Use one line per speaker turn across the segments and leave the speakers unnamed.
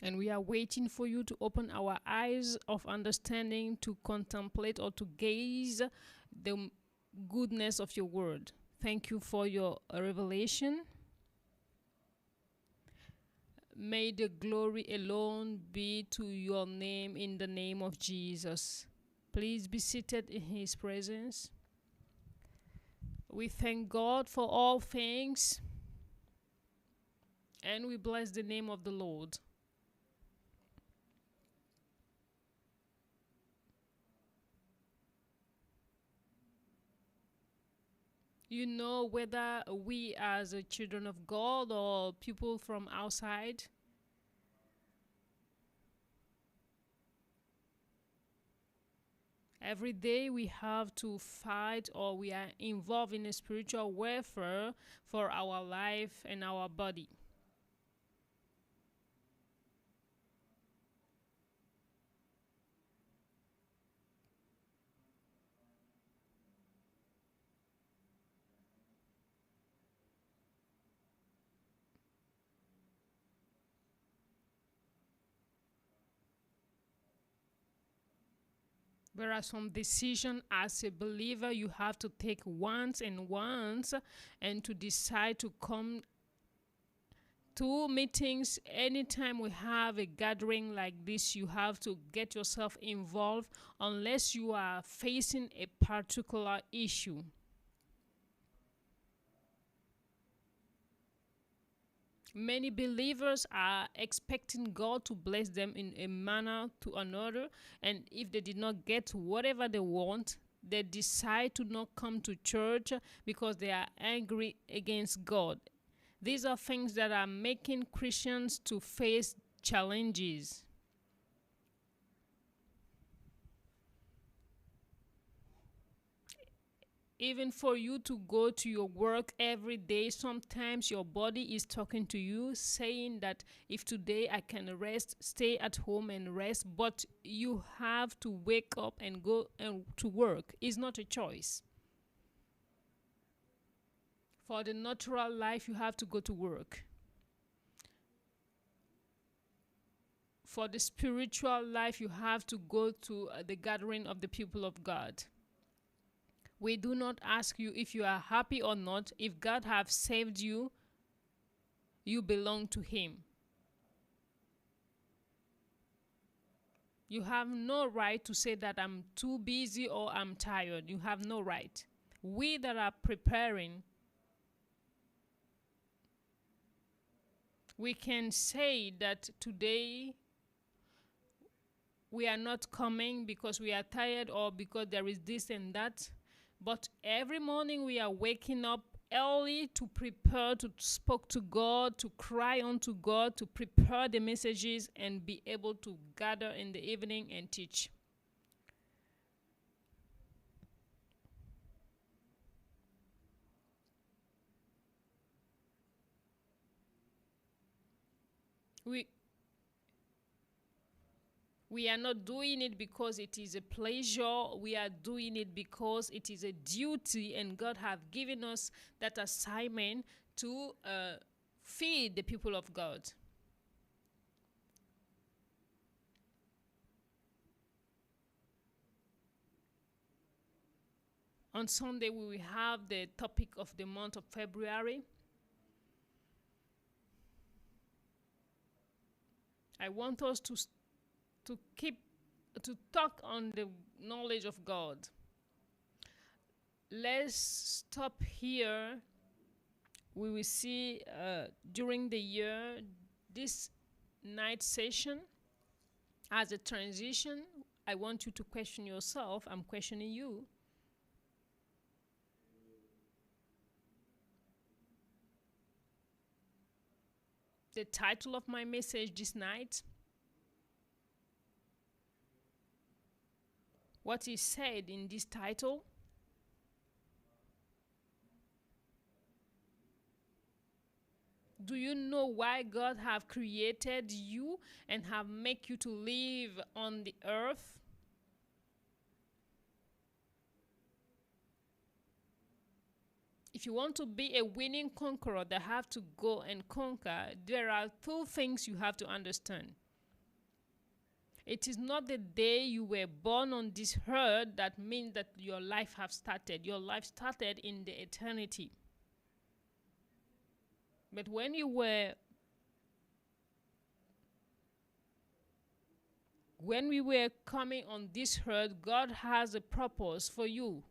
And we are waiting for you to open our eyes of understanding to contemplate or to gaze the goodness of your word. Thank you for your revelation. May the glory alone be to your name in the name of Jesus. Please be seated in his presence. We thank God for all things, and we bless the name of the Lord. You know, whether we as children of God or people from outside, every day we have to fight, or we are involved in a spiritual warfare for our life and our body. There are some decisions as a believer you have to take once and to decide to come to meetings. Anytime we have a gathering like this, you have to get yourself involved unless you are facing a particular issue. Many believers are expecting God to bless them in a manner to another, and if they did not get whatever they want, they decide to not come to church because they are angry against God. These are things that are making Christians to face challenges. Even for you to go to your work every day, sometimes your body is talking to you, saying that if today I can rest, stay at home and rest, but you have to wake up and go to work. It's not a choice. For the natural life, you have to go to work. For the spiritual life, you have to go to the gathering of the people of God. We do not ask you if you are happy or not. If God have saved you, you belong to him. You have no right to say that I'm too busy or I'm tired. You have no right. We that are preparing, we can say that today we are not coming because we are tired or because there is this and that. But every morning we are waking up early to prepare, to speak to God, to cry unto God, to prepare the messages and be able to gather in the evening and teach. We are not doing it because it is a pleasure. We are doing it because it is a duty, and God has given us that assignment to feed the people of God. On Sunday, we will have the topic of the month of February. I want us to talk on the knowledge of God. Let's stop here. We will see during the year this night session as a transition. I want you to question yourself. I'm questioning you. The title of my message this night, what is said in this title? Do you know why God have created you and have make you to live on the earth? If you want to be a winning conqueror that have to go and conquer, there are two things you have to understand. It is not the day you were born on this earth that means that your life has started. Your life started in the eternity. But when we were coming on this earth, God has a purpose for you.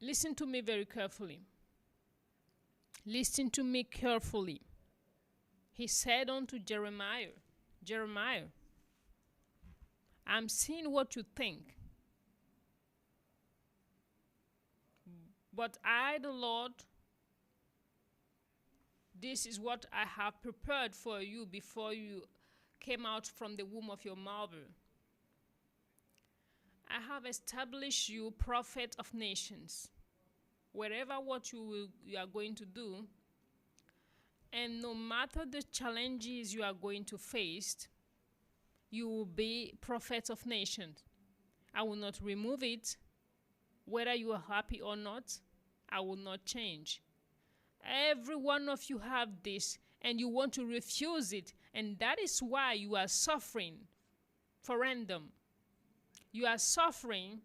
Listen to me very carefully. Listen to me carefully. He said unto Jeremiah, Jeremiah, I'm seeing what you think. But I, the Lord, this is what I have prepared for you before you came out from the womb of your mother. I have established you prophet of nations. Wherever what you are going to do, and no matter the challenges you are going to face, you will be prophet of nations. I will not remove it. Whether you are happy or not, I will not change. Every one of you have this, and you want to refuse it, and that is why you are suffering for random. You are suffering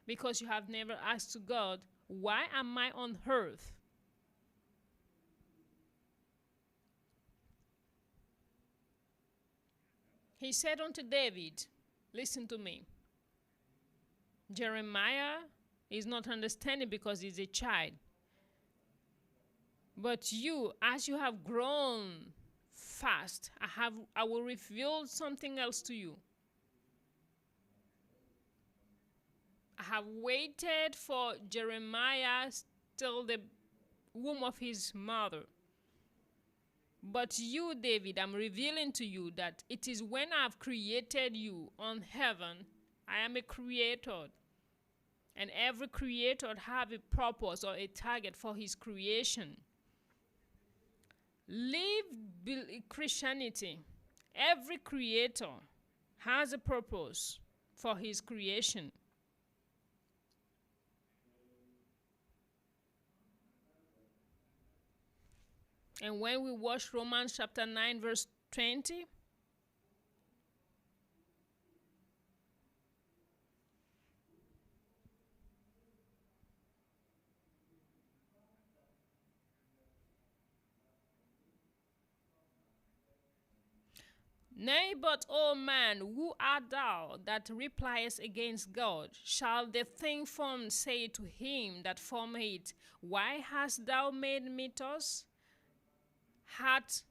because you have never asked to God, why am I on earth? He said unto David, listen to me. Jeremiah is not understanding because he's a child. But you, as you have grown fast, I will reveal something else to you. I have waited for Jeremiah till the womb of his mother. But you, David, I'm revealing to you that it is when I've created you on heaven. I am a creator. And every creator have a purpose or a target for his creation. Leave Christianity. Every creator has a purpose for his creation. And when we watch Romans chapter 9, verse 20, nay, but, O man, who art thou that repliest against God? Shall the thing formed say to him that formed it, why hast thou made me thus? Hath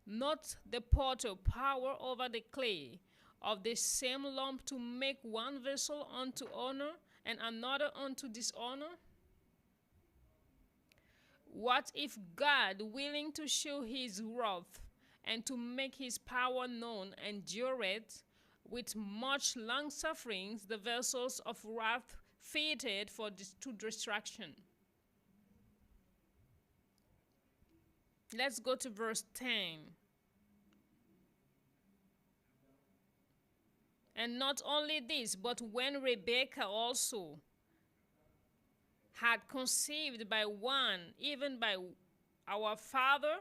not the potter power over the clay of the same lump to make one vessel unto honor and another unto dishonor? What if God, willing to show his wrath and to make his power known, endureth with much long sufferings the vessels of wrath fitted to destruction? Let's go to verse 10. And not only this, but when Rebekah also had conceived by one, even by our father,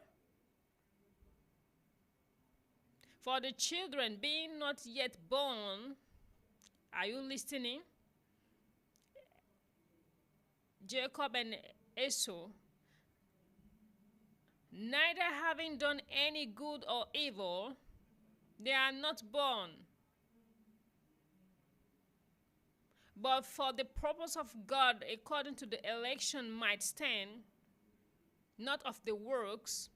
for the children being not yet born, are you listening? Jacob and Esau, neither having done any good or evil, they are not born. But for the purpose of God, according to the election, might stand, not of the works,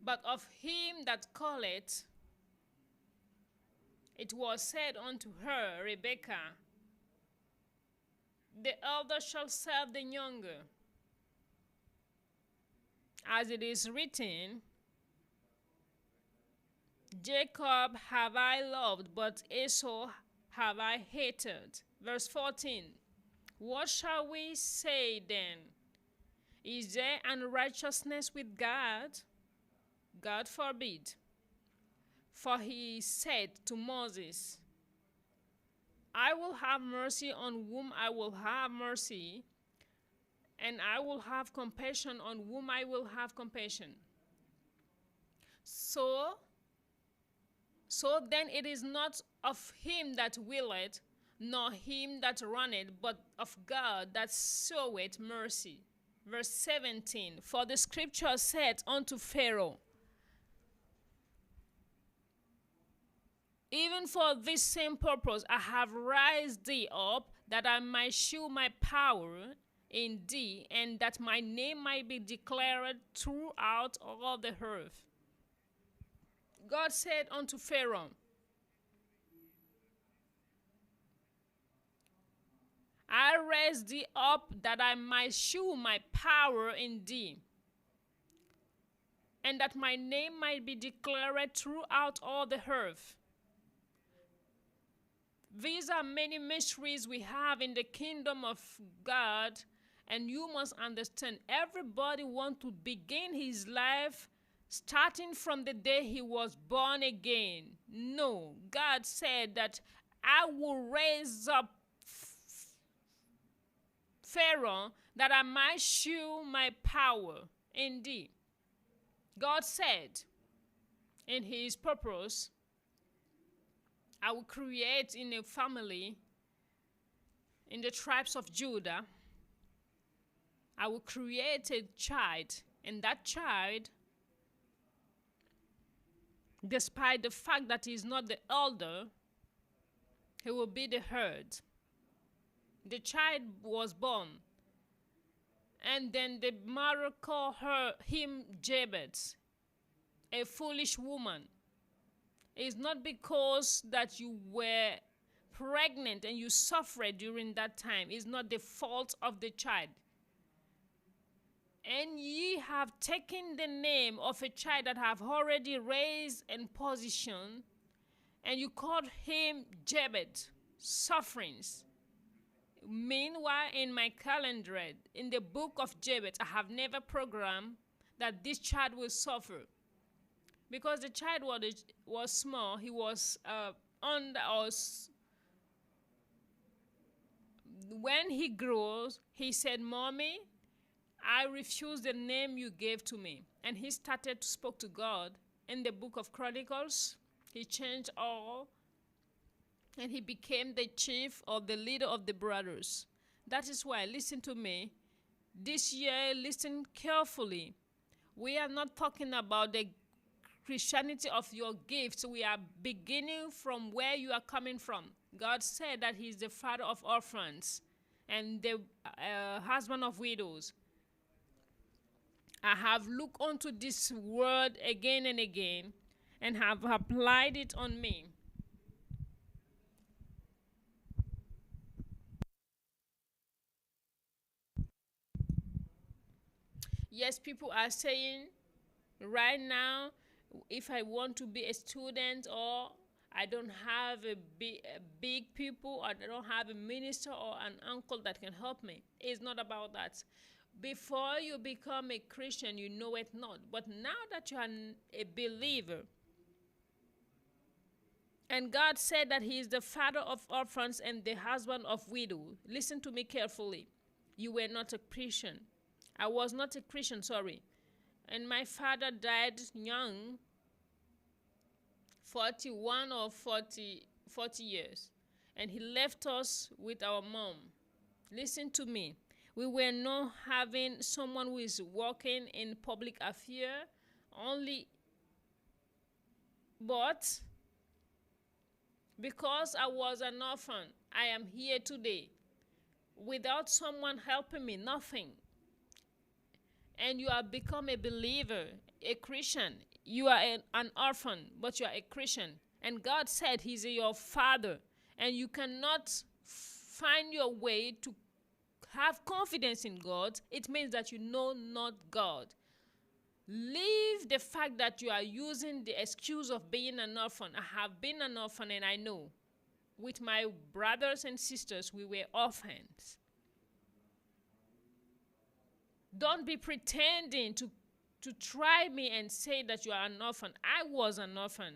but of him that calleth. It was said unto her, Rebekah, the elder shall serve the younger. As it is written, Jacob have I loved, but Esau have I hated. Verse 14. What shall we say then? Is there unrighteousness with God? God forbid. For he said to Moses, I will have mercy on whom I will have mercy, and I will have compassion on whom I will have compassion. So then it is not of him that willeth, nor him that runneth, but of God that showeth mercy. Verse 17, for the scripture said unto Pharaoh, even for this same purpose I have raised thee up, that I might shew my power in thee, and that my name might be declared throughout all the earth. God said unto Pharaoh, I raised thee up that I might shew my power in thee, and that my name might be declared throughout all the earth. These are many mysteries we have in the kingdom of God, and you must understand, everybody wants to begin his life starting from the day he was born again. No, God said that I will raise up Pharaoh that I might shew my power in thee. God said in his purpose, I will create in a family, in the tribes of Judah, I will create a child, and that child, despite the fact that he is not the elder, he will be the head. The child was born, and then the mother called him Jabez, a foolish woman. It's not because that you were pregnant and you suffered during that time. It's not the fault of the child. And ye have taken the name of a child that have already raised in position, and you called him Jabez, sufferings. Meanwhile, in my calendar, in the book of Jabez, I have never programmed that this child will suffer. Because the child was small, he was under us. When he grows, he said, Mommy, I refuse the name you gave to me. And he started to speak to God. In the book of Chronicles, he changed all, and he became the chief or the leader of the brothers. That is why, listen to me. This year, listen carefully. We are not talking about the Christianity of your gifts. We are beginning from where you are coming from. God said that he is the father of orphans and the husband of widows. I have looked onto this word again and again and have applied it on me. Yes, people are saying right now, if I want to be a student, or I don't have a big people, or I don't have a minister or an uncle that can help me. It's not about that. Before you become a Christian, you know it not. But now that you are a believer, and God said that he is the father of orphans and the husband of widows. Listen to me carefully. You were not a Christian. I was not a Christian, sorry. And my father died young, 41 or 40 years. And he left us with our mom. Listen to me. We were not having someone who is working in public affairs only. But because I was an orphan, I am here today. Without someone helping me, nothing. And you have become a believer, a Christian. You are an orphan, but you are a Christian. And God said he's your father. And you cannot find your way to have confidence in God. It means that you know not God. Leave the fact that you are using the excuse of being an orphan. I have been an orphan, and I know. With my brothers and sisters, we were orphans. Don't be pretending to try me and say that you are an orphan. I was an orphan.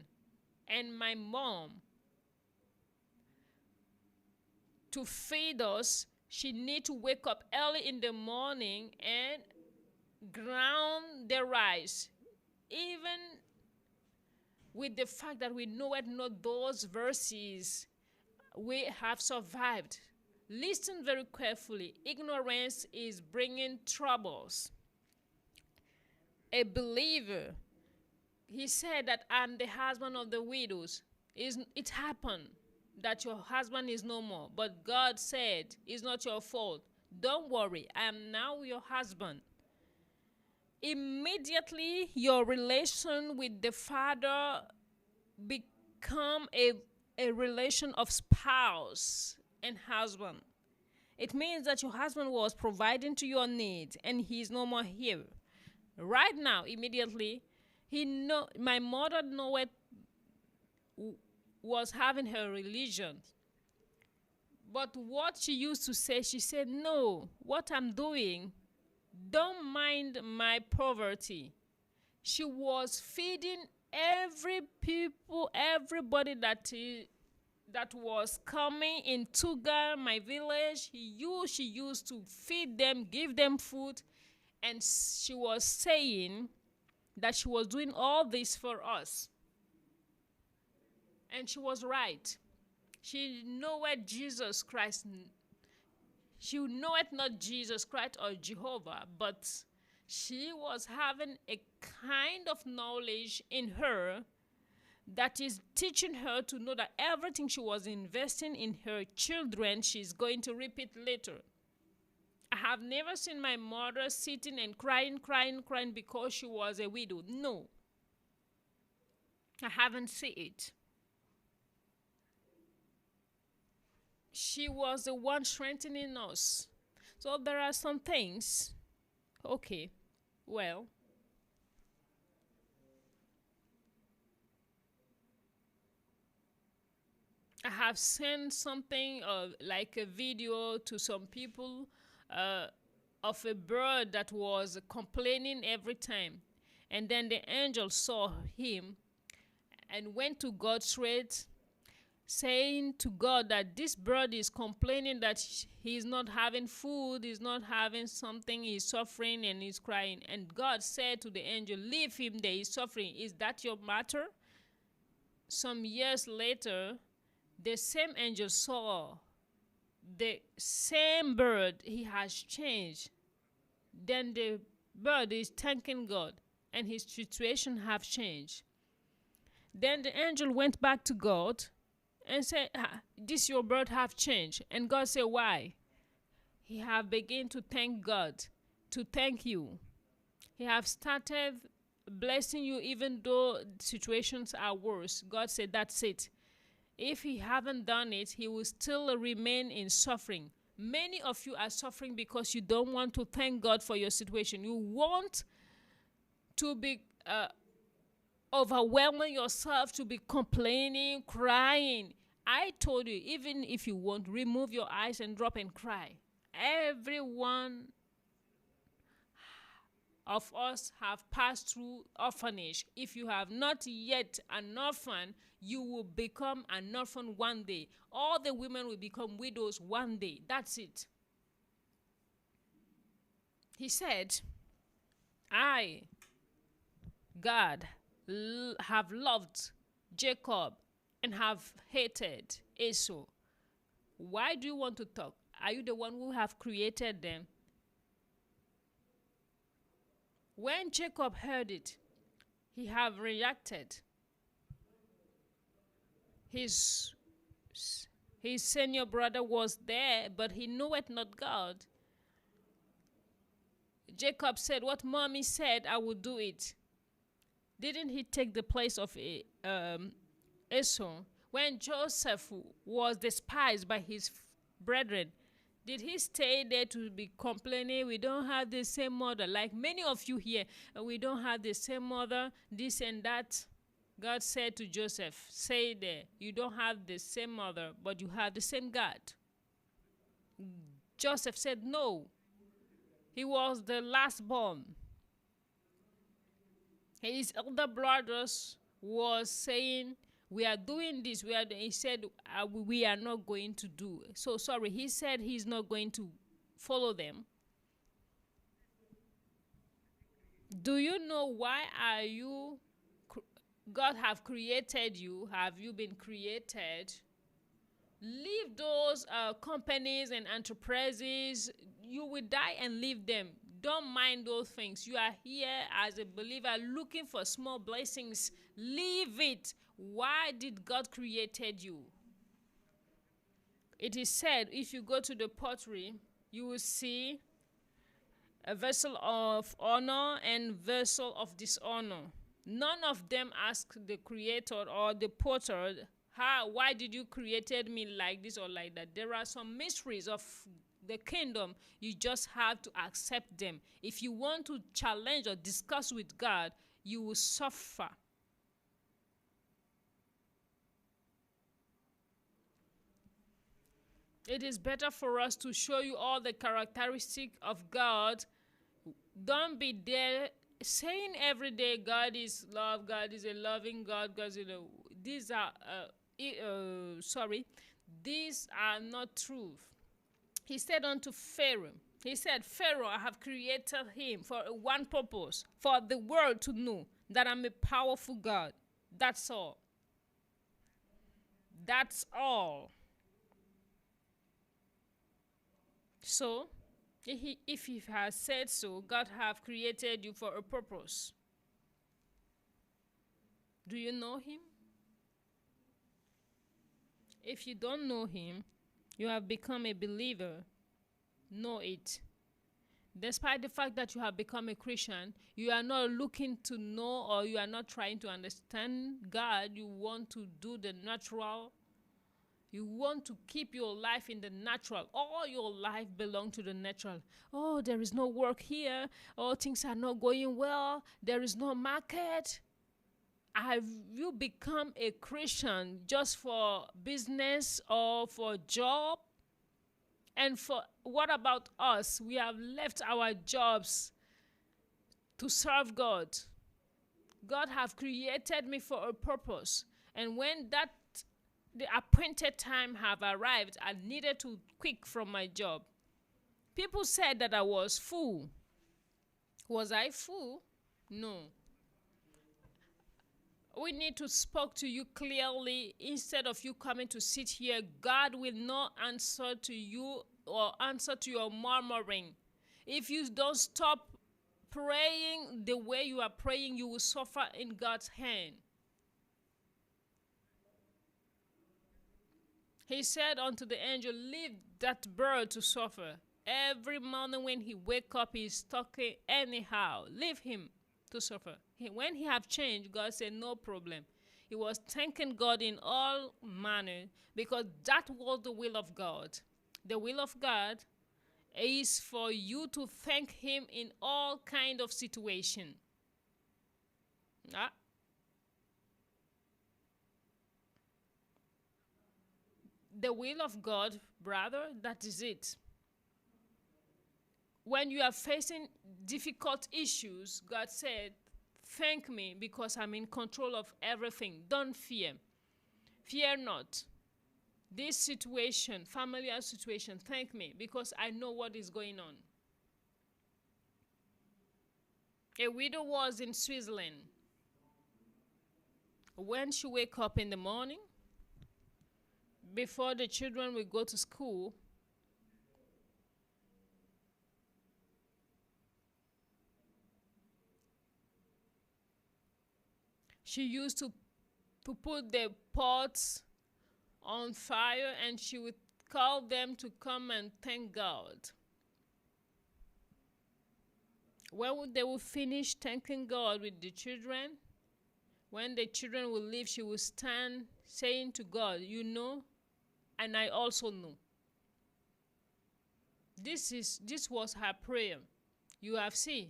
And my mom, to feed us, She need to wake up early in the morning and ground the rice. Even with the fact that we know it, not those verses, we have survived. Listen very carefully. Ignorance is bringing troubles. A believer, he said that I'm the husband of the widows. It happened that your husband is no more, but God said it's not your fault. Don't worry, I am now your husband. Immediately your relation with the Father become a relation of spouse and husband. It means that your husband was providing to your needs and he's no more here. Right now, immediately, my mother was having her religion. But what she used to say, she said, no, what I'm doing, don't mind my poverty. She was feeding everybody that was coming in Tuga, my village. She used to feed them, give them food. And she was saying that she was doing all this for us. And she was right. She knew it Jesus Christ. She knew it not Jesus Christ or Jehovah, but she was having a kind of knowledge in her that is teaching her to know that everything she was investing in her children, she's going to repeat later. I have never seen my mother sitting and crying because she was a widow. No. I haven't seen it. She was the one strengthening us. So there are some things. Okay, well. I have sent something like a video to some people of a bird that was complaining every time. And then the angel saw him and went to God straight, saying to God that this bird is complaining that he's not having food, he's not having something, he's suffering and he's crying. And God said to the angel, leave him there, he's suffering. Is that your matter? Some years later, the same angel saw the same bird. He has changed. Then the bird is thanking God and his situation have changed. Then the angel went back to God and said, this your bird have changed. And God said, why? He have begun to thank God, to thank you. He have started blessing you even though situations are worse. God said, that's it. If he haven't done it, he will still remain in suffering. Many of you are suffering because you don't want to thank God for your situation. You want to be overwhelming yourself, to be complaining, crying. I told you, even if you want, remove your eyes and drop and cry. Everyone of us have passed through orphanage. If you have not yet an orphan, you will become an orphan one day. All the women will become widows one day. That's it. He said, I, God, have loved Jacob and have hated Esau. Why do you want to talk? Are you the one who have created them? When Jacob heard it, he have reacted. His senior brother was there, but he knew it not God. Jacob said, what mommy said, I will do it. Didn't he take the place of Esau? When Joseph was despised by his brethren, did he stay there to be complaining, we don't have the same mother? Like many of you here, we don't have the same mother, this and that. God said to Joseph, say there, you don't have the same mother, but you have the same God. Joseph said no. He was the last born. His elder brothers was saying, We are doing this. He said, we are not going to do. So sorry, he said he's not going to follow them. Do you know why are you? God have created you. Have you been created? Leave those companies and enterprises. You will die and leave them. Don't mind those things. You are here as a believer looking for small blessings. Leave it. Why did God created you? It is said, if you go to the pottery, you will see a vessel of honor and vessel of dishonor. None of them ask the creator or the potter, why did you created me like this or like that? There are some mysteries of the kingdom. You just have to accept them. If you want to challenge or discuss with God, you will suffer. It is better for us to show you all the characteristics of God. Don't be there saying every day God is love, God is a loving God, God is these are these are not truth. He said unto Pharaoh, he said, Pharaoh, I have created him for one purpose, for the world to know that I'm a powerful God. That's all. That's all. So, if he has said so, God have created you for a purpose. Do you know him? If you don't know him, you have become a believer. Know it. Despite the fact that you have become a Christian, you are not looking to know, or you are not trying to understand God. You want to do the natural. You want to keep your life in the natural. All your life belongs to the natural. Oh, there is no work here. Oh, things are not going well. There is no market. Have you become a Christian just for business or for job? And for what about us? We have left our jobs to serve God. God have created me for a purpose. And when the appointed time have arrived, I needed to quit from my job. People said that I was fool. Was I fool? No. We need to speak to you clearly instead of you coming to sit here. God will not answer to you or answer to your murmuring. If you don't stop praying the way you are praying, you will suffer in God's hand. He said unto the angel, leave that bird to suffer. Every morning when he wake up, he's talking anyhow. Leave him to suffer. When he have changed, God said, no problem. He was thanking God in all manner because that was the will of God. The will of God is for you to thank him in all kind of situation. The will of God, brother, that is it. When you are facing difficult issues, God said, thank me because I'm in control of everything. Don't fear. Fear not. This situation, familiar situation, thank me because I know what is going on. A widow was in Switzerland. When she wake up in the morning, before the children will go to school, she used to put the pots on fire and she would call them to come and thank God. When they will finish thanking God with the children, when the children will leave, she will stand saying to God, you know, and I also know. This was her prayer. You have seen,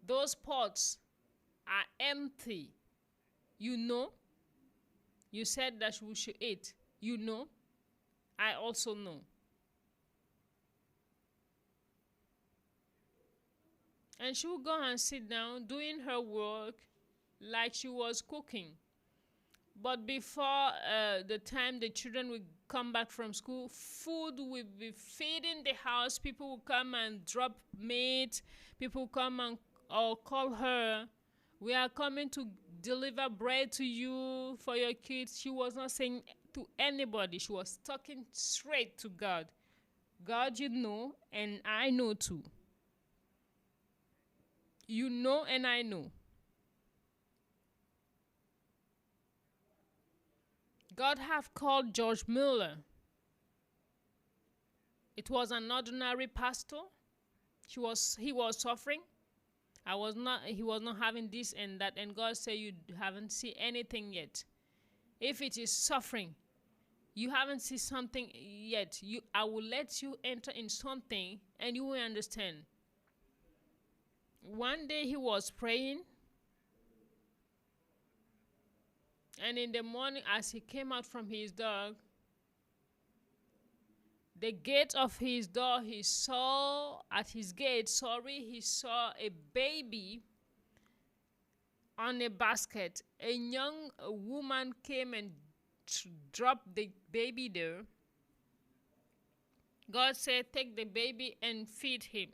those pots are empty. You know, you said that we should eat. You know, I also know. And she would go and sit down doing her work like she was cooking. But before the time the children will come back from school, food will be feeding the house. People will come and drop meat. People will come and or call her. We are coming to deliver bread to you for your kids. She was not saying to anybody. She was talking straight to God. God, you know, and I know too. You know and I know. God have called George Mueller. It was an ordinary pastor. He was suffering. He was not having this and that, and God said you haven't seen anything yet. If it is suffering, you haven't seen something yet. I will let you enter in something and you will understand. One day he was praying, and in the morning as he came out from his dog, the gate of his door, he saw a baby on a basket. A young woman came and dropped the baby there. God said, take the baby and feed him.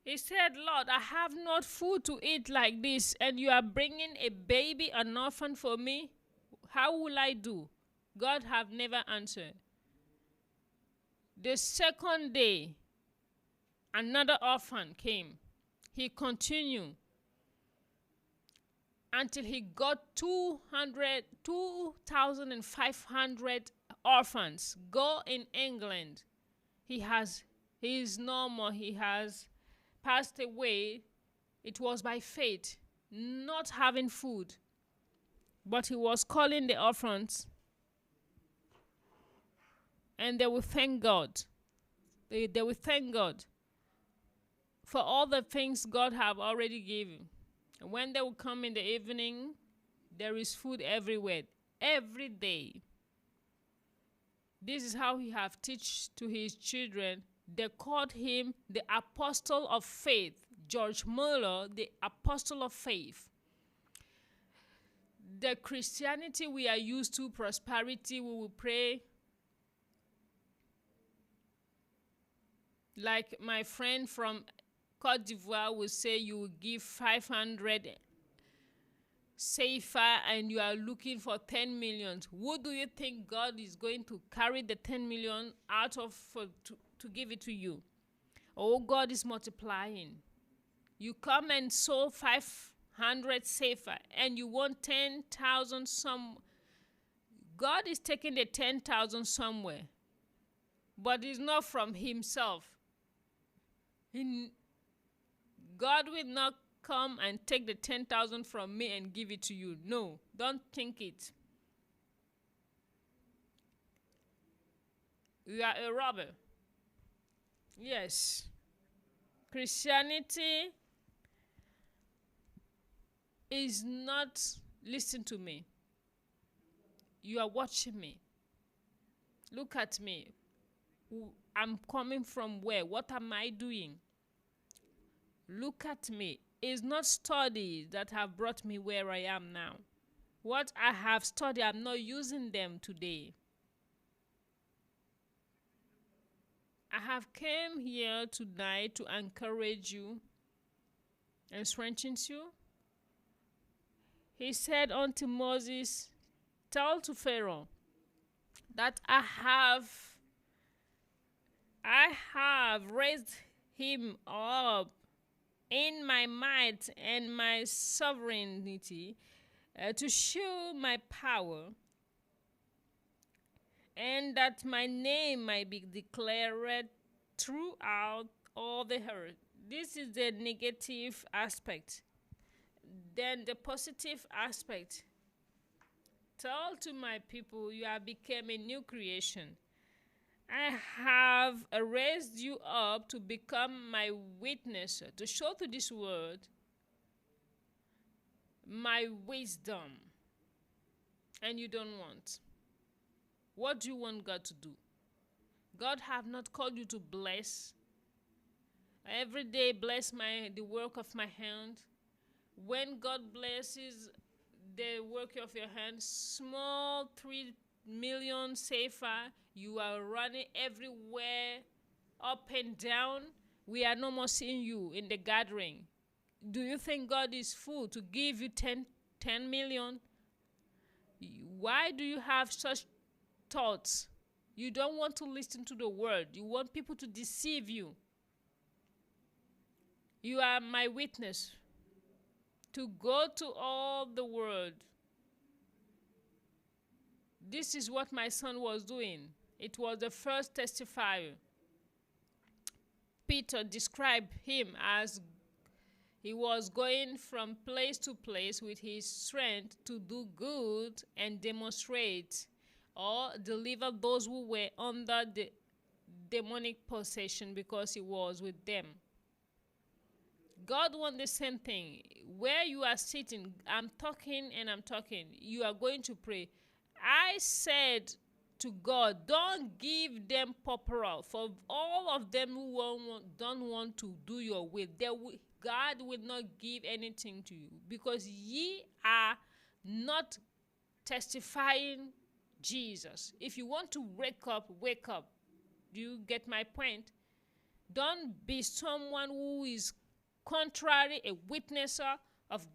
He said, Lord, I have not food to eat like this, and you are bringing a baby, an orphan for me. How will I do? God have never answered. The second day, another orphan came. He continued until he got 2,500 orphans. Go in England. He is no more. He has passed away. It was by faith, not having food. But he was calling the orphans. And they will thank God. They will thank God for all the things God have already given. And when they will come in the evening, there is food everywhere, every day. This is how he have teach to his children. They called him the apostle of faith. George Mueller, the apostle of faith. The Christianity we are used to, prosperity, we will pray. Like my friend from Cote d'Ivoire will say, you will give 500 safer and you are looking for 10 million. Who do you think God is going to carry the 10 million out of to give it to you? Oh, God is multiplying. You come and sow 500 safer and you want 10,000 some. God is taking the 10,000 somewhere, but it's not from himself. God will not come and take the 10,000 from me and give it to you. No, don't think it. You are a robber. Yes. Christianity is not, listen to me. You are watching me. Look at me. I'm coming from where? What am I doing? Look at me. It's not studies that have brought me where I am now. What I have studied, I'm not using them today. I have came here tonight to encourage you and strengthen you. He said unto Moses, tell to Pharaoh that I have raised him up in my might and my sovereignty to show my power, and that my name might be declared throughout all the earth. This is the negative aspect. Then the positive aspect. Tell to my people, you have become a new creation. I have raised you up to become my witness, to show to this world my wisdom. And you don't want. What do you want God to do? God have not called you to bless. Every day bless the work of my hand. When God blesses the work of your hands, small 3 million safer. You are running everywhere, up and down. We are no more seeing you in the gathering. Do you think God is full to give you 10 million? Why do you have such thoughts? You don't want to listen to the word. You want people to deceive you. You are my witness to go to all the world. This is what my son was doing. It was the first testifier. Peter described him as he was going from place to place with his strength to do good and demonstrate or deliver those who were under the demonic possession, because he was with them. God wants the same thing. Where you are sitting, I'm talking and I'm talking. You are going to pray. I said to God, don't give them purple. For all of them who don't want to do your will, God will not give anything to you, because ye are not testifying Jesus. If you want to wake up, wake up. Do you get my point? Don't be someone who is contrary, a witnesser of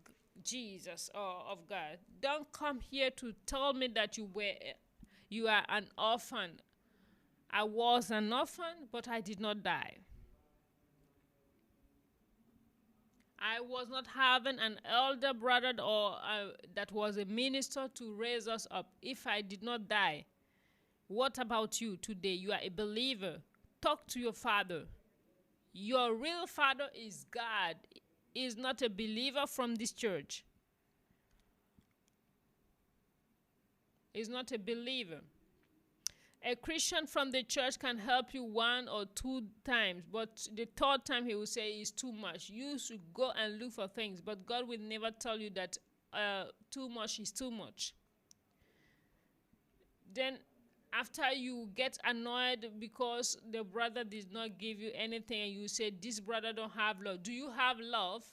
Jesus or of God. Don't come here to tell me that you are an orphan. I was an orphan, but I did not die. I was not having an elder brother or that was a minister to raise us up. If I did not die, what about you today? You are a believer. Talk to your father. Your real father is God. He is not a believer from this church. He is not a believer. A Christian from the church can help you 1 or 2 times, but the third time he will say it's too much. You should go and look for things, but God will never tell you that too much is too much. Then after you get annoyed because the brother did not give you anything and you say, this brother don't have love. Do you have love?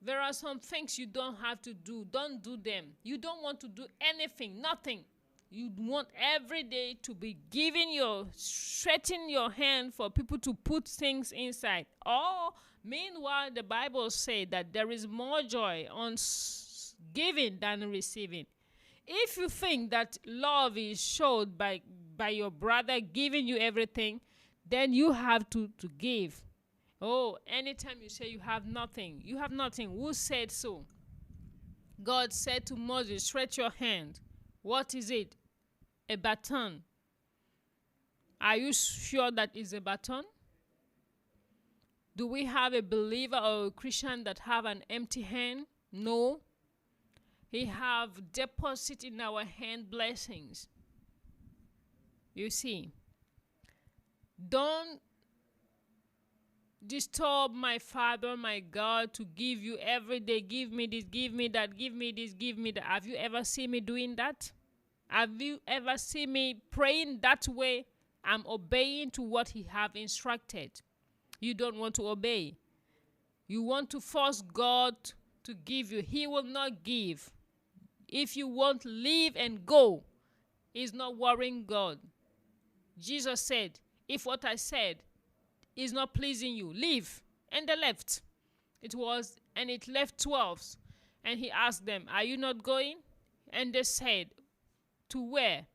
There are some things you don't have to do. Don't do them. You don't want to do anything, nothing. You want every day to be stretching your hand for people to put things inside. Meanwhile, the Bible says that there is more joy on giving than receiving. If you think that love is showed by your brother giving you everything, then you have to give. Anytime you say you have nothing, you have nothing. Who said so? God said to Moses, stretch your hand. What is it? A baton. Are you sure that is a baton? Do we have a believer or a Christian that have an empty hand? No. He have deposit in our hand blessings. You see, don't disturb my Father, my God, to give you every day. Give me this, give me that, give me this, give me that. Have you ever seen me doing that? Have you ever seen me praying that way? I'm obeying to what he have instructed. You don't want to obey. You want to force God to give you. He will not give. If you won't leave and go, he's not worrying God. Jesus said, if what I said is not pleasing you, leave. And they left. It left 12. And he asked them, are you not going? And they said, to where?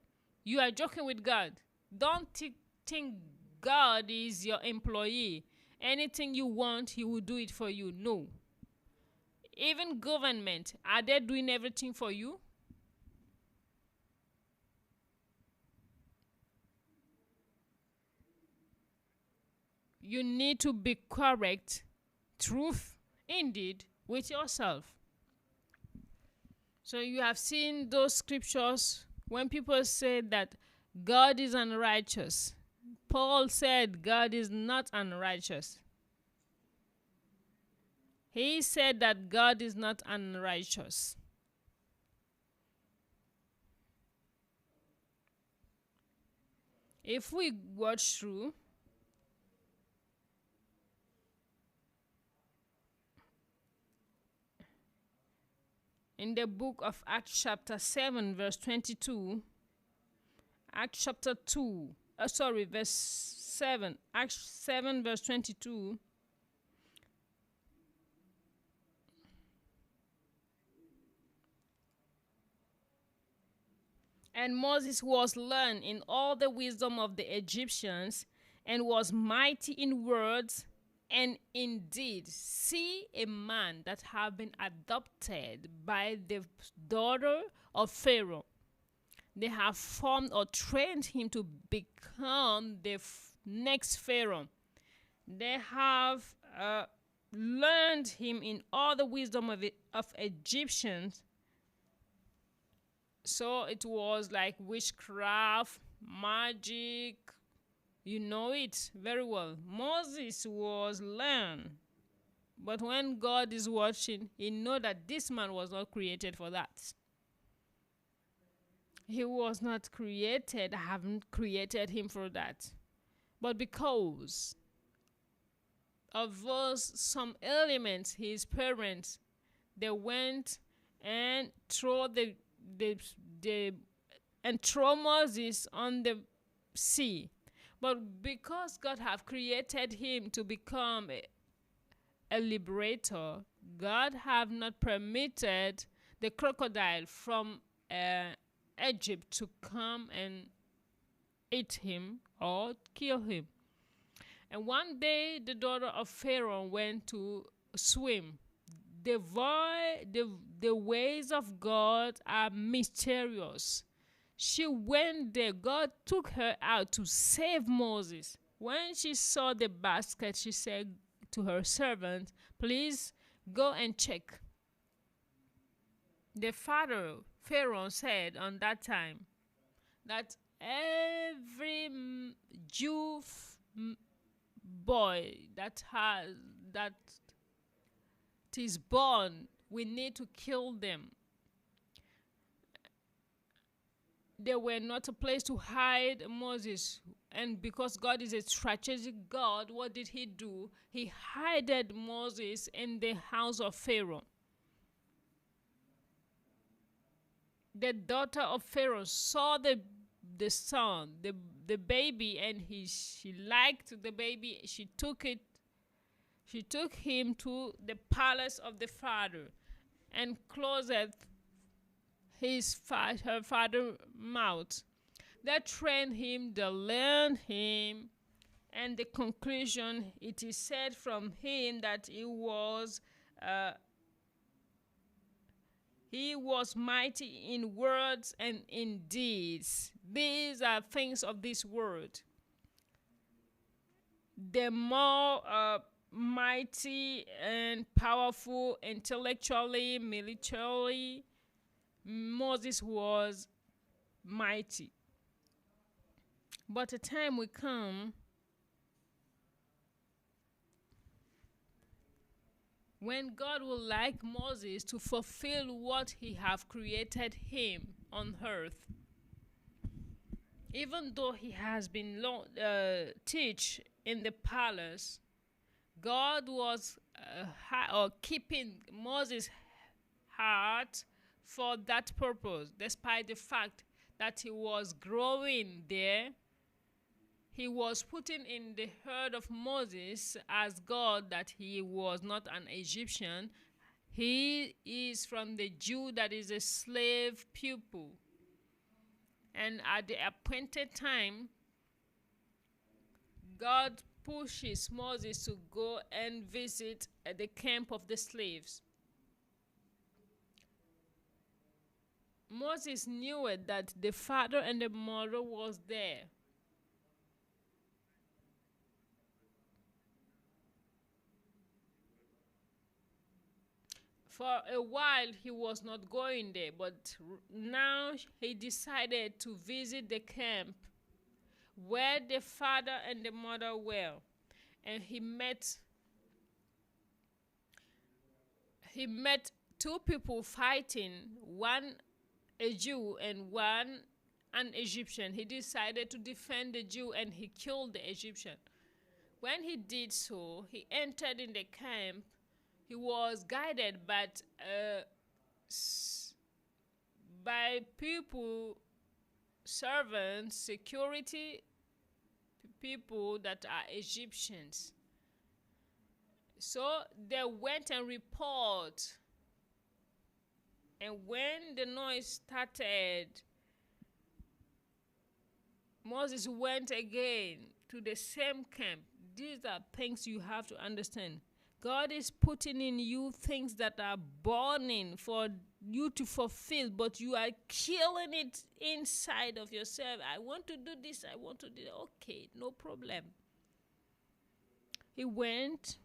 You are joking with God. Don't think God is your employee. Anything you want, he will do it for you. No. Even government, are they doing everything for you? You need to be correct, truth, indeed, with yourself. So you have seen those scriptures when people say that God is unrighteous. Paul said God is not unrighteous. He said that God is not unrighteous. If we watch through, In the book of Acts chapter 7 verse 22, Acts chapter 2, verse 7, Acts 7 verse 22, and Moses was learned in all the wisdom of the Egyptians, and was mighty in words and in deed. See, a man that have been adopted by the daughter of Pharaoh. They have formed or trained him to become the next Pharaoh. They have learned him in all the wisdom of Egyptians. So it was like witchcraft, magic. You know it very well. Moses was learned. But when God is watching, he know that this man was not created for that. He was not created. I haven't created him for that. But because of some elements, his parents, they went and throw throw Moses on the sea. But because God have created him to become a liberator, God have not permitted the crocodile from Egypt to come and eat him or kill him. And one day the daughter of Pharaoh went to swim. The ways of God are mysterious. She went there. God took her out to save Moses. When she saw the basket, she said to her servant, "Please go and check." The father, Pharaoh, said on that time that every Jew boy that is born, we need to kill them. There were not a place to hide Moses. And because God is a strategic God, what did he do? He hid Moses in the house of Pharaoh. The daughter of Pharaoh saw the son, the baby, and she liked the baby. She took him to the palace of the father and closed her father's mouth. They trained him, they learned him, and the conclusion, it is said from him that he was mighty in words and in deeds. These are things of this world. The more mighty and powerful intellectually, militarily, Moses was mighty. But a time will come when God will like Moses to fulfill what he have created him on earth. Even though he has been teach in the palace, God was keeping Moses' heart for that purpose, despite the fact that he was growing there. He was putting in the heart of Moses as God that he was not an Egyptian. He is from the Jew that is a slave pupil. And at the appointed time, God pushes Moses to go and visit the camp of the slaves. Moses knew it, that the father and the mother was there. For a while, he was not going there, but now he decided to visit the camp where the father and the mother were. And he met two people fighting, one a Jew and one an Egyptian. He decided to defend the Jew and he killed the Egyptian. When he did so, he entered in the camp. He was guided by by people, servants, security people that are Egyptians. So they went and report. And when the noise started, Moses went again to the same camp. These are things you have to understand. God is putting in you things that are burning for you to fulfill, but you are killing it inside of yourself. I want to do this, I want to do that. Okay, no problem. He went,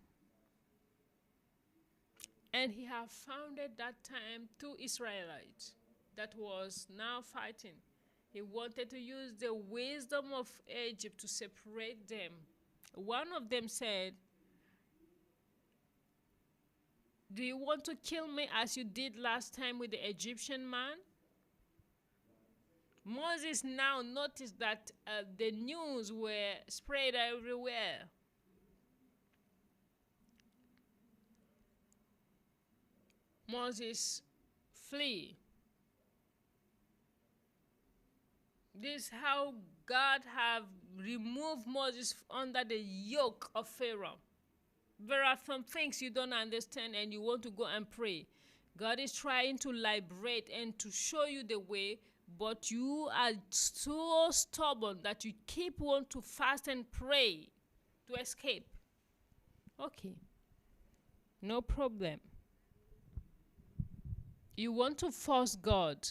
and he had founded that time 2 Israelites that was now fighting. He wanted to use the wisdom of Egypt to separate them. One of them said, "Do you want to kill me as you did last time with the Egyptian man?" Moses now noticed that the news were spread everywhere. Moses flee. This is how God have removed Moses under the yoke of Pharaoh. There are some things you don't understand and you want to go and pray. God is trying to liberate and to show you the way, but you are so stubborn that you keep wanting to fast and pray to escape. Okay, no problem. You want to force God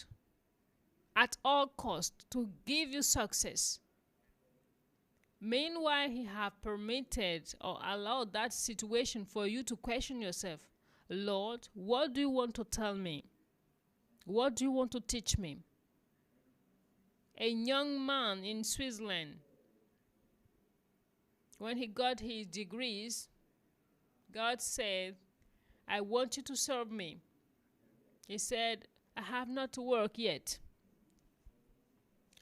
at all costs to give you success. Meanwhile, he have permitted or allowed that situation for you to question yourself. Lord, what do you want to tell me? What do you want to teach me? A young man in Switzerland, when he got his degrees, God said, "I want you to serve me." He said, "I have not to work yet.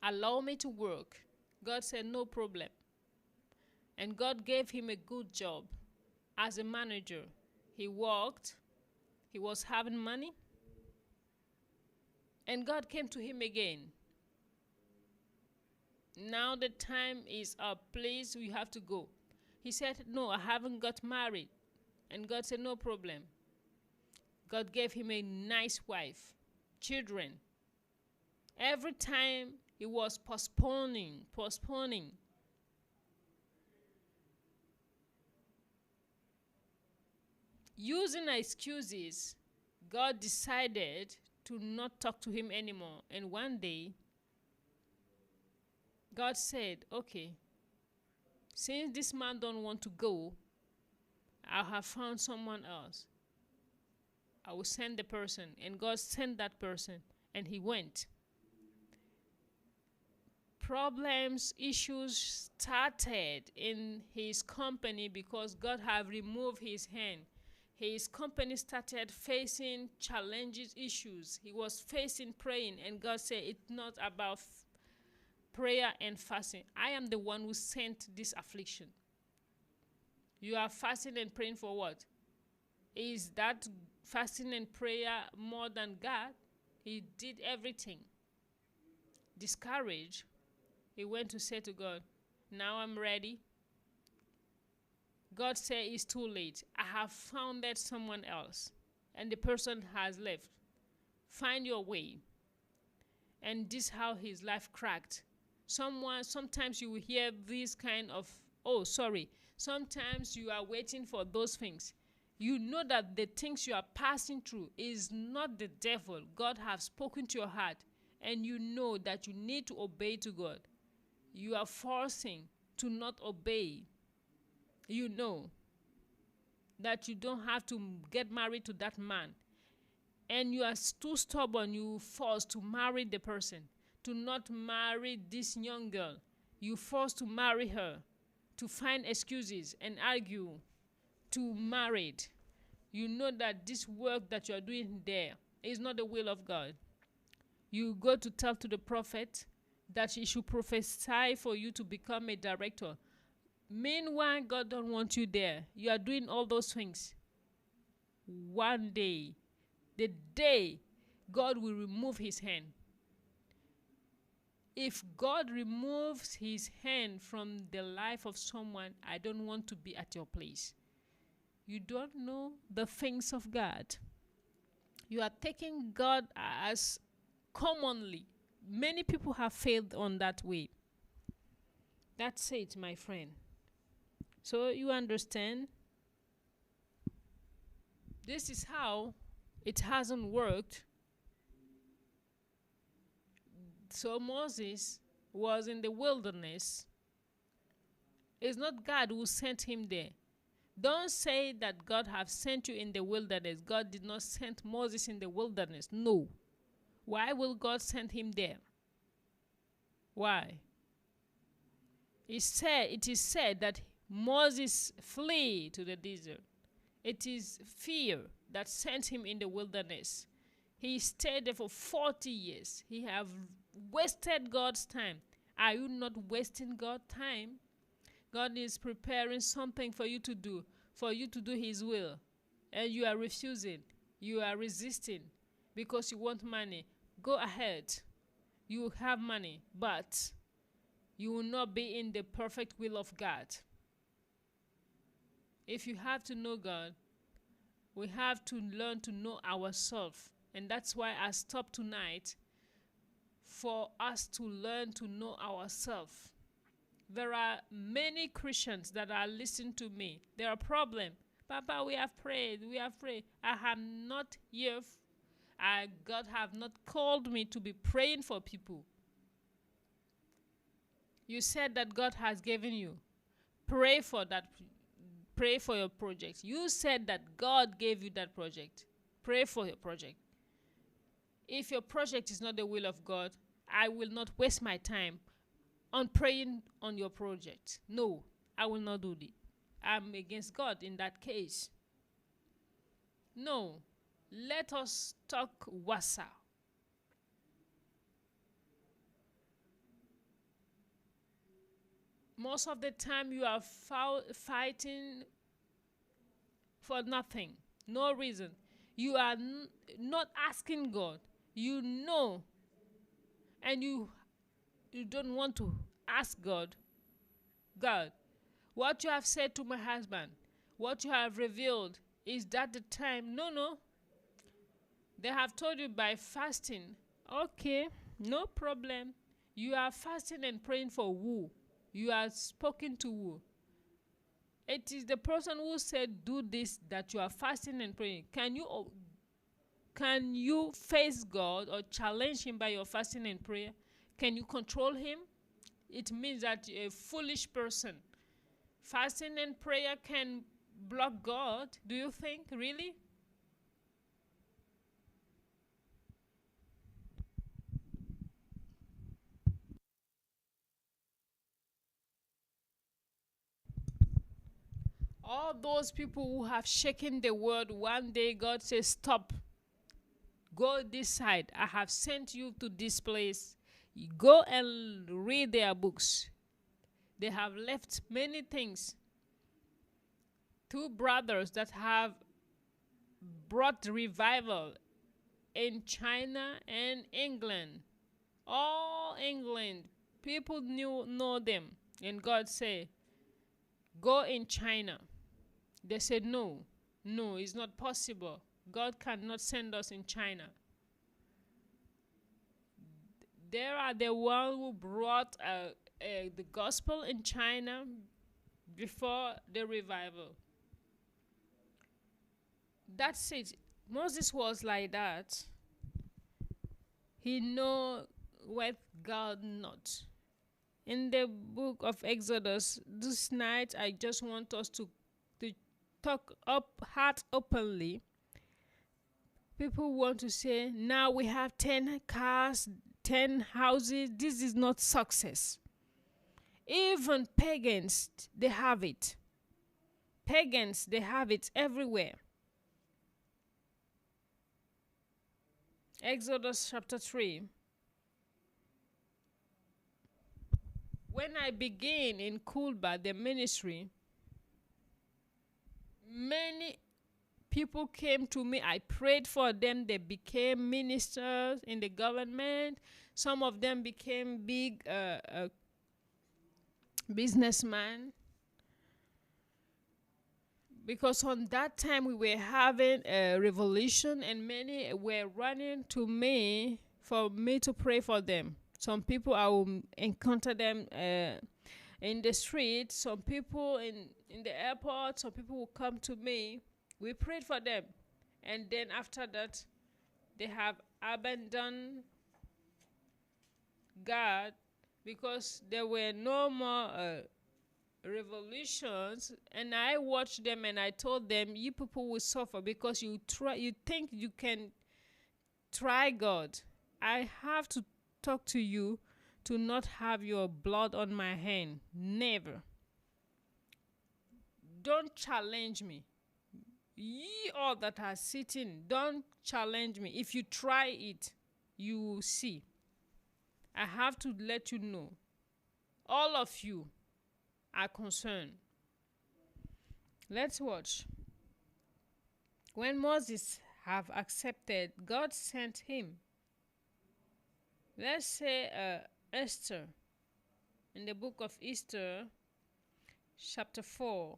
Allow me to work." God said, "No problem." And God gave him a good job as a manager. He worked. He was having money. And God came to him again. "Now the time is up. Please, we have to go." He said, "No, I haven't got married." And God said, "No problem." God gave him a nice wife, children. Every time he was postponing. Using excuses, God decided to not talk to him anymore. And one day, God said, "Okay, since this man don't want to go, I have found someone else. I will send the person." And God sent that person, and he went. Problems, issues started in his company because God had removed his hand. His company started facing challenges, issues. He was facing praying, and God said, "It's not about prayer and fasting. I am the one who sent this affliction. You are fasting and praying for what? Is that fasting and prayer more than God?" He did everything. Discouraged, he went to say to God, "Now I'm ready." God said, "It's too late. I have founded someone else, and the person has left. Find your way." And this is how his life cracked. Sometimes you will hear this kind of, sometimes you are waiting for those things. You know that the things you are passing through is not the devil. God has spoken to your heart, and you know that you need to obey to God. You are forcing to not obey. You know that you don't have to get married to that man, and you are too stubborn. You force to marry the person, to not marry this young girl. You force to marry her, to find excuses and argue to married. You know that this work that you are doing there is not the will of God. You go to tell to the prophet that he should prophesy for you to become a director. Meanwhile, God don't want you there. You are doing all those things. One day, the day God will remove his hand. If God removes his hand from the life of someone, I don't want to be at your place. You don't know the things of God. You are taking God as commonly. Many people have failed on that way. That's it, my friend. So you understand? This is how it hasn't worked. So Moses was in the wilderness. It's not God who sent him there. Don't say that God have sent you in the wilderness. God did not send Moses in the wilderness. No. Why will God send him there? Why? It is said that Moses flee to the desert. It is fear that sent him in the wilderness. He stayed there for 40 years. He have wasted God's time. Are you not wasting God's time? God is preparing something for you to do his will. And you are refusing. You are resisting because you want money. Go ahead. You have money, but you will not be in the perfect will of God. If you have to know God, we have to learn to know ourselves. And that's why I stopped tonight, for us to learn to know ourselves. There are many Christians that are listening to me. There are problems. Papa, we have prayed. I have not yet. God have not called me to be praying for people. You said that God has given you. Pray for that. Pray for your project. You said that God gave you that project. Pray for your project. If your project is not the will of God, I will not waste my time on praying on your project. No, I will not do it. I'm against God in that case. No, let us talk wasa. Most of the time you are fighting for nothing, no reason. You are not asking God. You know, and you don't want to ask God, what you have said to my husband, what you have revealed, is that the time? No. They have told you by fasting. Okay, no problem. You are fasting and praying for who? You are spoken to who? It is the person who said do this that you are fasting and praying. Can you face God or challenge him by your fasting and prayer? Can you control him? It means that you're a foolish person. Fasting and prayer can block God. Do you think? Really? All those people who have shaken the world, one day God says, stop. Go this side. I have sent you to this place. Go and read their books. They have left many things. Two brothers that have brought revival in China and England. All England. People know them. And God said, go in China. They said, no, it's not possible. God cannot send us in China. They are the one who brought the gospel in China before the revival. That's it. Moses was like that. He know what God not. In the book of Exodus, this night I just want us to talk heart openly. People want to say, now we have 10 cars, 10 houses. This is not success. Even pagans, they have it. Pagans, they have it everywhere. Exodus chapter 3. When I began in Kulba, the ministry, many People came to me. I prayed for them. They became ministers in the government. Some of them became big businessmen. Because on that time we were having a revolution, and many were running to me for me to pray for them. Some people, I will encounter them in the street. Some people in the airport. Some people will come to me. We prayed for them. And then after that, they have abandoned God because there were no more revolutions. And I watched them and I told them, you people will suffer because you think you can try God. I have to talk to you to not have your blood on my hand. Never. Don't challenge me. Ye all that are sitting, don't challenge me. If you try it, you will see. I have to let you know. All of you are concerned. Let's watch. When Moses have accepted, God sent him. Let's say Esther, in the book of Esther, chapter 4.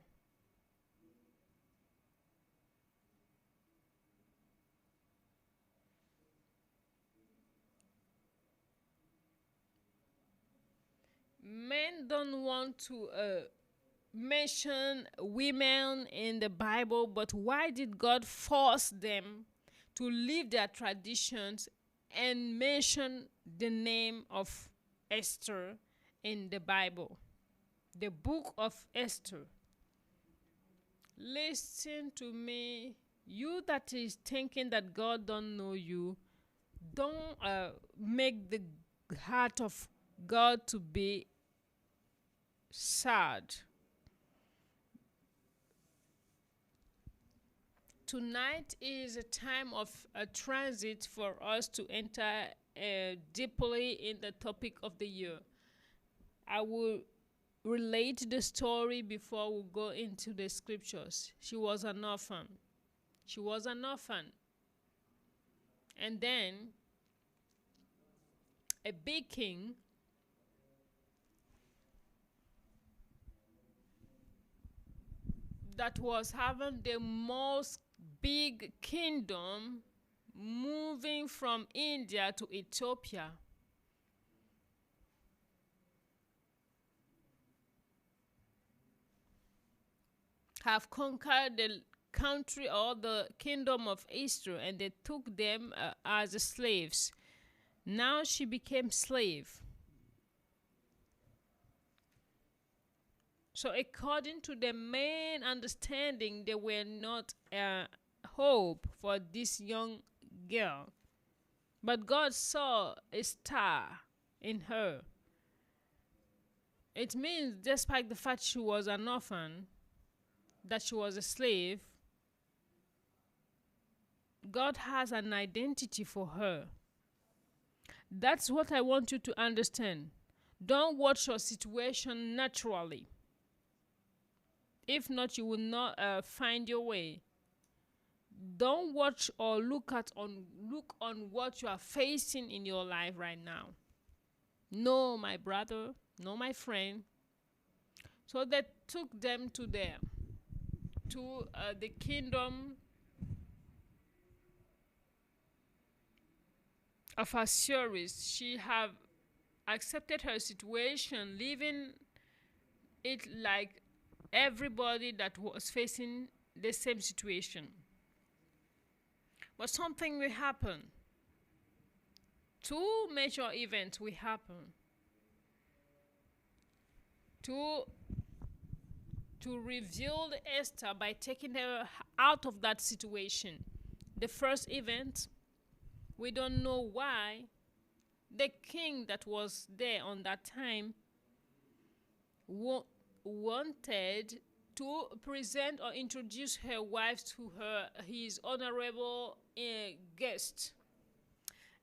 Men don't want to mention women in the Bible, but why did God force them to leave their traditions and mention the name of Esther in the Bible? The book of Esther. Listen to me. You that is thinking that God don't know you, don't make the heart of God to be sad. Tonight is a time of a transit for us to enter deeply in the topic of the year. I will relate the story before we go into the scriptures. She was an orphan. She was an orphan. And then a big king that was having the most big kingdom, moving from India to Ethiopia, have conquered the country or the kingdom of Israel, and they took them as slaves. Now she became slave. So according to the main understanding, there were not hope for this young girl. But God saw a star in her. It means despite the fact she was an orphan, that she was a slave, God has an identity for her. That's what I want you to understand. Don't watch your situation naturally. If not, you will not find your way. Don't watch or look on what you are facing in your life right now. No, my brother, no, my friend. So they took them to the kingdom of Assyrians. She have accepted her situation, leaving it like everybody that was facing the same situation. But something will happen. Two major events will happen to reveal Esther by taking her out of that situation. The first event, we don't know why the king that was there on that time wanted to present or introduce her wife to his honorable guest,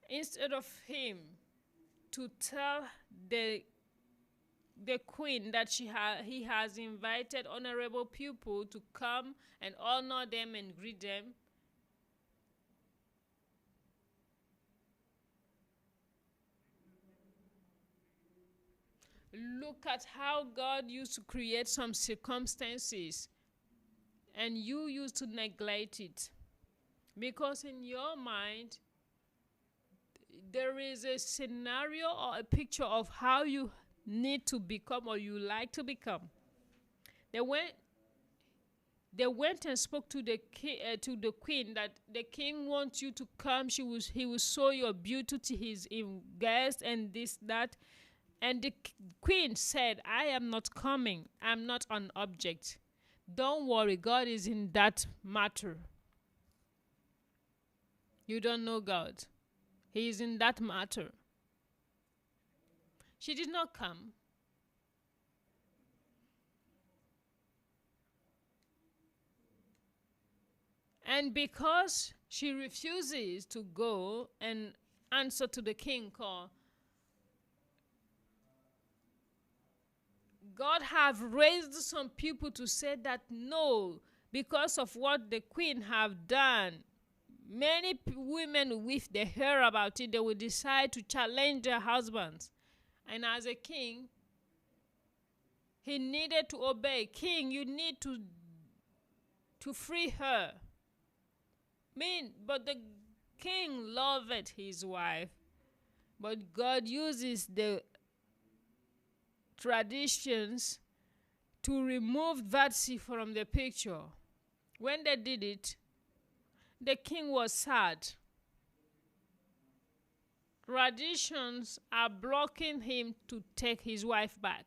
instead of him to tell the the queen that he has invited honorable people to come and honor them and greet them. Look at how God used to create some circumstances and you used to neglect it. Because in your mind, there is a scenario or a picture of how you need to become or you like to become. They went and spoke to the queen that the king wants you to come. He will show your beauty to his guests and this, that. And the queen said, I am not coming. I'm not an object. Don't worry, God is in that matter. You don't know God. He is in that matter. She did not come. And because she refuses to go and answer to the king call, God have raised some people to say that no, because of what the queen have done, many women, if they hear about it, they will decide to challenge their husbands. And as a king, he needed to obey. King, you need to free her. But the king loved his wife. But God uses the traditions to remove Vatsy from the picture. When they did it, the king was sad. Traditions are blocking him to take his wife back.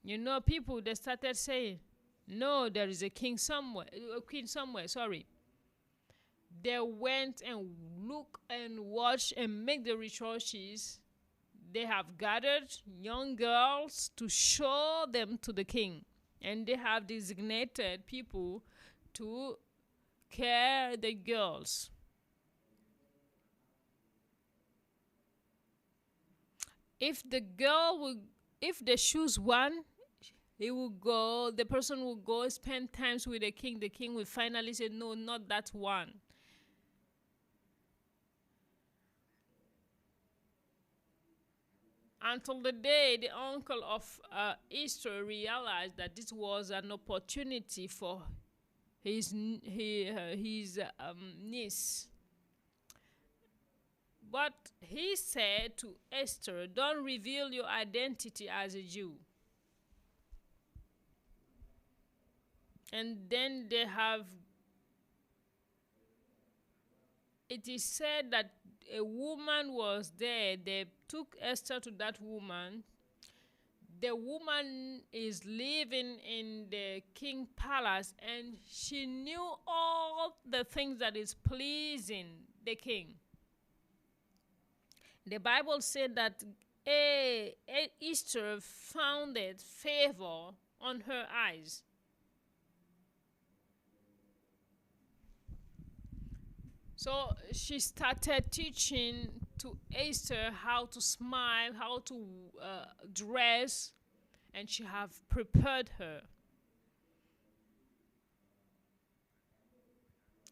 You know, people, they started saying, no, there is a king somewhere, a queen somewhere, sorry. They went and look and watch and make the researches. They have gathered young girls to show them to the king. And they have designated people to care the girls. If they choose one, the person will go spend times with the king. The king will finally say, no, not that one. Until the day the uncle of Esther realized that this was an opportunity for his niece. But he said to Esther, don't reveal your identity as a Jew. And then it is said that a woman was there. They took Esther to that woman. The woman is living in the king palace, and she knew all the things that is pleasing the king. The Bible said that Esther found favor on her eyes. So she started teaching to Esther how to smile, how to dress, and she have prepared her.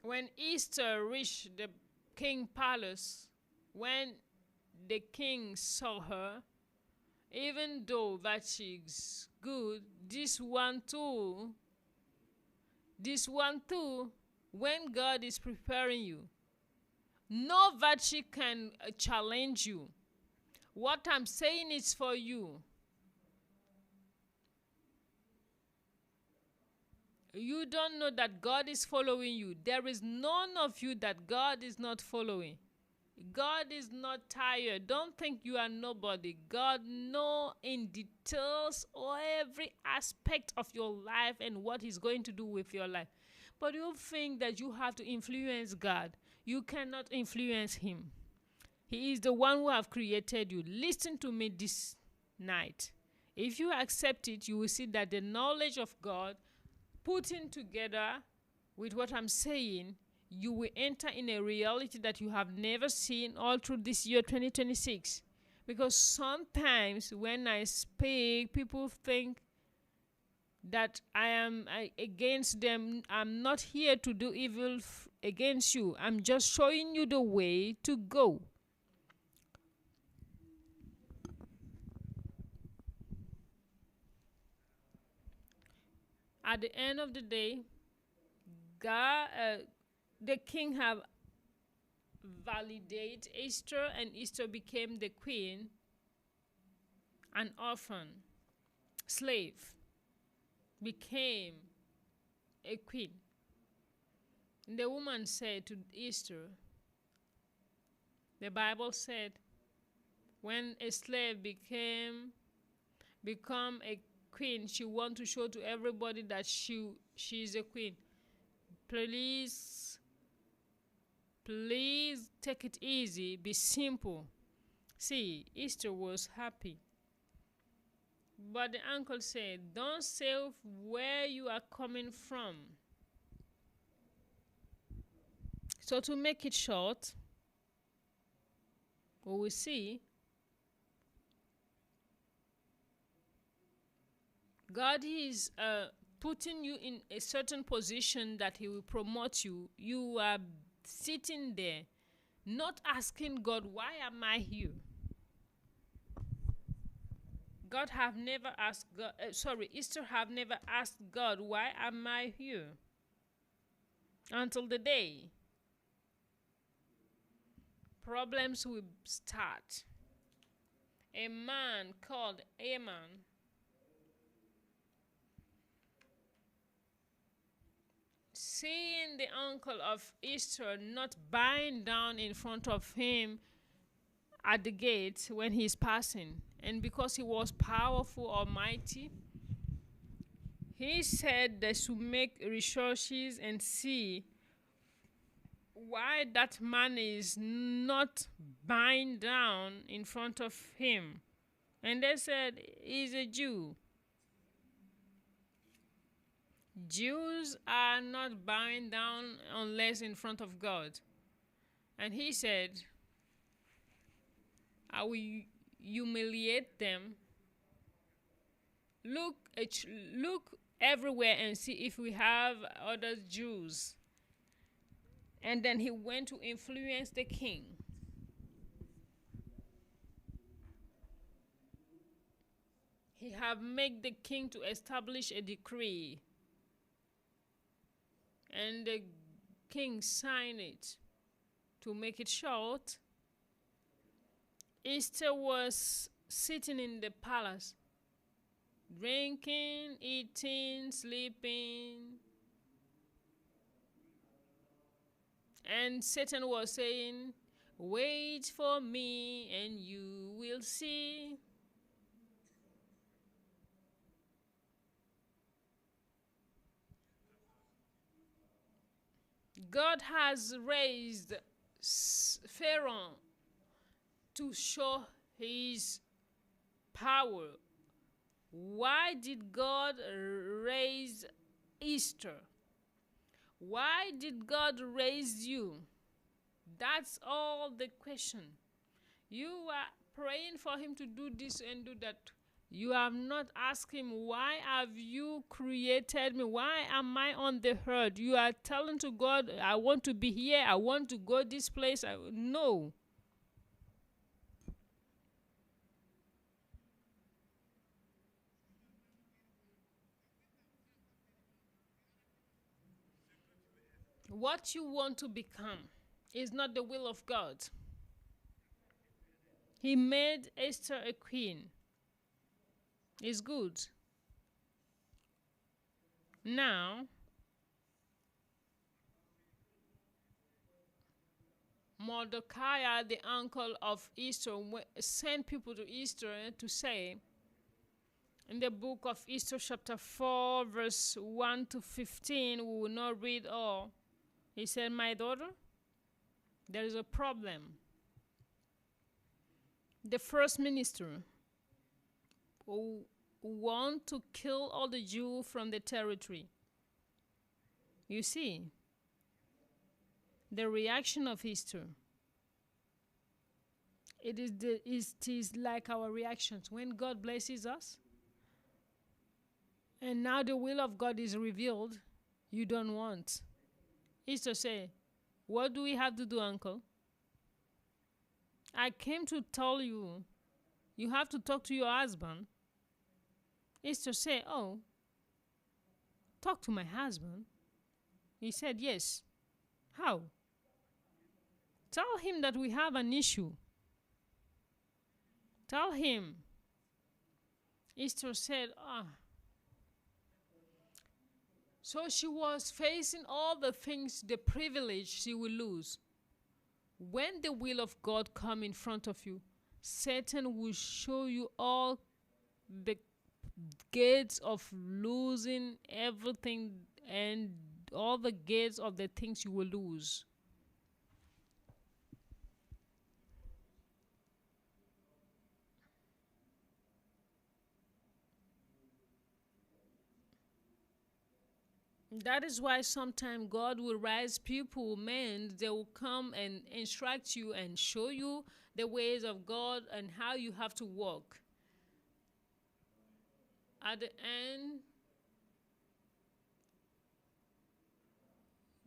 When Esther reached the king palace, when the king saw her, even though that she's good, this one too, when God is preparing you, no virtue can challenge you. What I'm saying is for you. You don't know that God is following you. There is none of you that God is not following. God is not tired. Don't think you are nobody. God knows in details every aspect of your life and what he's going to do with your life. But you think that you have to influence God. You cannot influence him. He is the one who have created you. Listen to me this night. If you accept it, you will see that the knowledge of God putting together with what I'm saying, you will enter in a reality that you have never seen all through this year 2026. Because sometimes when I speak, people think that I am against them. I'm not here to do evil against you. I'm just showing you the way to go. At the end of the day, God, the king have validated Esther, and Esther became the queen, an orphan, slave, became a queen. And the woman said to Esther, the Bible said, when a slave become a queen, she want to show to everybody that she is a queen. Please take it easy, be simple. See, Esther was happy. But the uncle said, don't say where you are coming from. So to make it short, we will see God is putting you in a certain position that he will promote you. You are sitting there, not asking God, why am I here? God have never asked God, Esther have never asked God, why am I here? Until the day problems will start. A man called Haman seeing the uncle of Esther not bowing down in front of him at the gate when he's passing, and because he was powerful, almighty, he said they should make researches and see why that man is not bowing down in front of him. And they said, he's a Jew. Jews are not bowing down unless in front of God. And he said, I will humiliate them. Look everywhere and see if we have other Jews. And then he went to influence the king. He have made the king to establish a decree. And the king signed it. To make it short, Esther was sitting in the palace, drinking, eating, sleeping. And Satan was saying, wait for me and you will see. God has raised Pharaoh to show his power. Why did God raise Esther? Why did God raise you? That's all the question. You are praying for him to do this and do that. You have not asked him, why have you created me? Why am I on the earth? You are telling to God, I want to be here. I want to go this place. No. What you want to become is not the will of God. He made Esther a queen. It's good. Now, Mordecai, the uncle of Esther, sent people to Esther to say, in the book of Esther chapter 4, verse 1 to 15, we will not read all. He said, my daughter, there is a problem. The first minister who want to kill all the Jews from the territory. You see, the reaction of Esther. It is like our reactions when God blesses us, and now the will of God is revealed. You don't want. It's to say, what do we have to do, uncle? I came to tell you, you have to talk to your husband. It's to say, oh, talk to my husband. He said, yes. How? Tell him that we have an issue. Tell him. Esther said, So she was facing all the things, the privilege she will lose. When the will of God come in front of you, Satan will show you all the gates of losing everything and all the gates of the things you will lose. That is why sometimes God will rise people, men, they will come and instruct you and show you the ways of God and how you have to walk. At the end,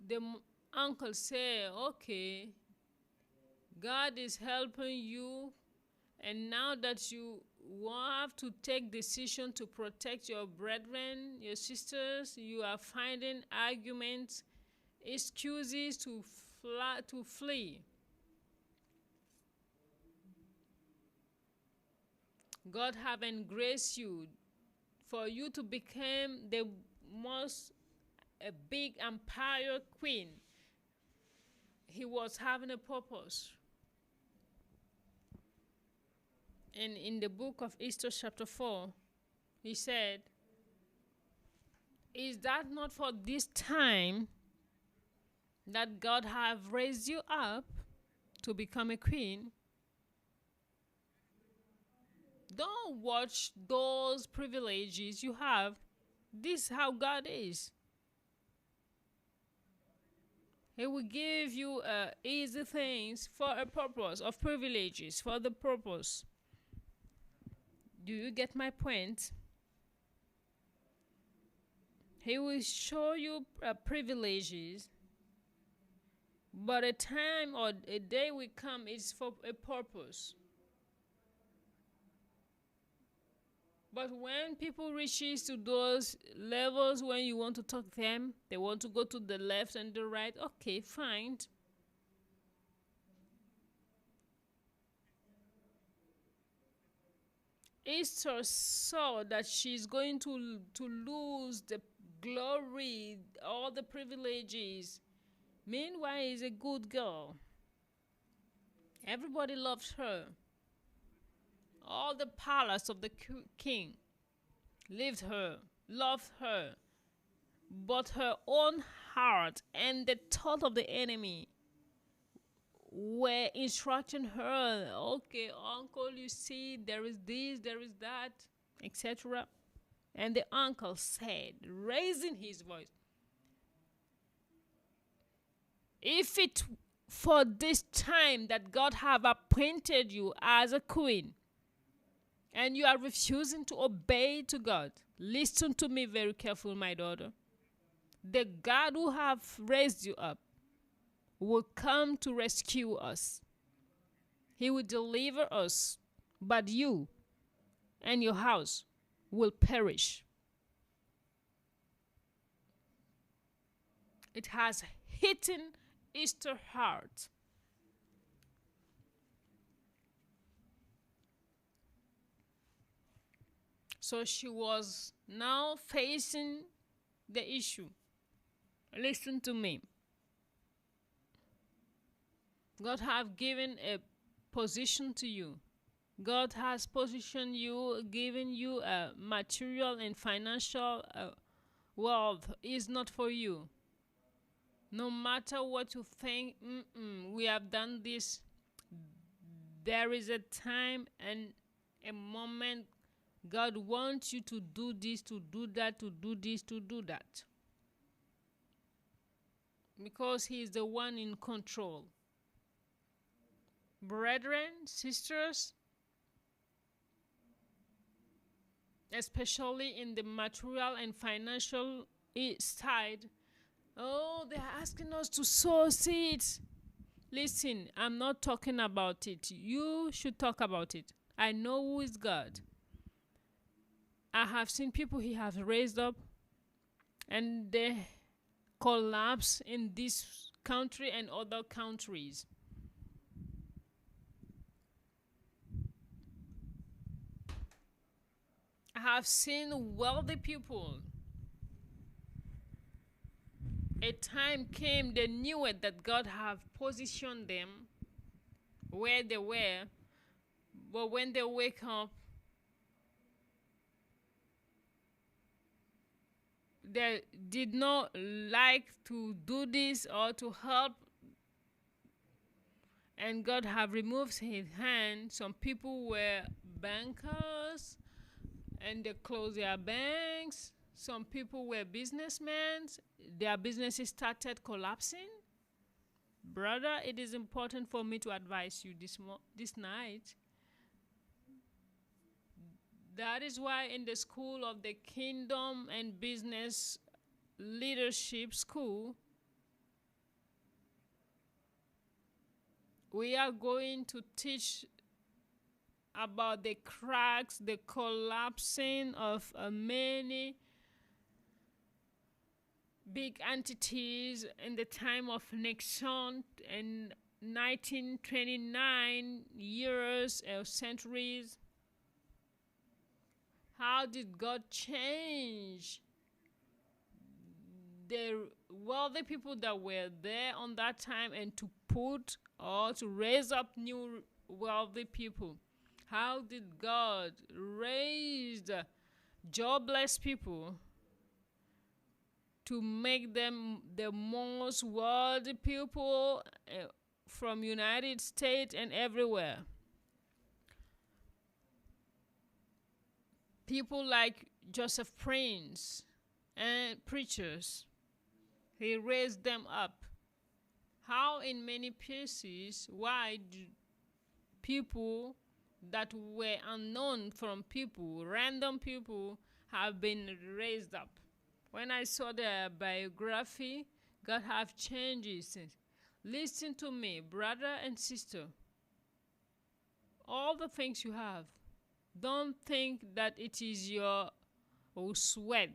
the uncle said, okay, God is helping you, and now that you have to take decision to protect your brethren, your sisters, you are finding arguments, excuses to flee. God have engraced you for you to become the most a big empire queen. He was having a purpose. And in the book of Esther chapter 4, he said, is that not for this time that God have raised you up to become a queen? Don't watch those privileges you have. This is how God is. He will give you easy things for a purpose, of privileges for the purpose. Do you get my point? He will show you privileges, but a time or a day will come, it's for a purpose. But when people reaches to those levels, when you want to talk to them, they want to go to the left and the right, okay, fine. Esther saw that she's going to lose the glory, all the privileges. Meanwhile, she's a good girl. Everybody loves her. All the palace of the king loved her. But her own heart and the thought of the enemy were instructing her, okay, uncle, you see, there is this, there is that, etc. And the uncle said, raising his voice, if it for this time that God have appointed you as a queen, and you are refusing to obey to God, listen to me very carefully, my daughter. The God who have raised you up will come to rescue us. He will deliver us, but you and your house will perish. It has hidden Esther's heart. So she was now facing the issue. Listen to me. God have given a position to you. God has positioned you, given you a material and financial wealth. Is not for you. No matter what you think, we have done this. There is a time and a moment God wants you to do this, to do that, to do this, to do that. Because He is the one in control. Brethren, sisters, especially in the material and financial side, oh, they're asking us to sow seeds. Listen, I'm not talking about it. You should talk about it. I know who is God. I have seen people He has raised up and they collapse in this country and other countries. I have seen wealthy people. A time came, they knew it, that God have positioned them where they were, but when they wake up, they did not like to do this or to help, and God have removed His hand. Some people were bankers and they closed their banks. Some people were businessmen, their businesses started collapsing. Brother, it is important for me to advise you this night. That is why in the School of the Kingdom and Business Leadership School, we are going to teach about the cracks, the collapsing of many big entities in the time of Nixon in 1929 years or centuries. How did God change the wealthy people that were there on that time and to put or to raise up new wealthy people? How did God raise the jobless people to make them the most wealthy people from United States and everywhere? People like Joseph Prince and preachers, He raised them up. How in many places, why do people that were unknown from people, random people, have been raised up? When I saw the biography, God have changes. Listen to me, brother and sister. All the things you have, don't think that it is your sweat.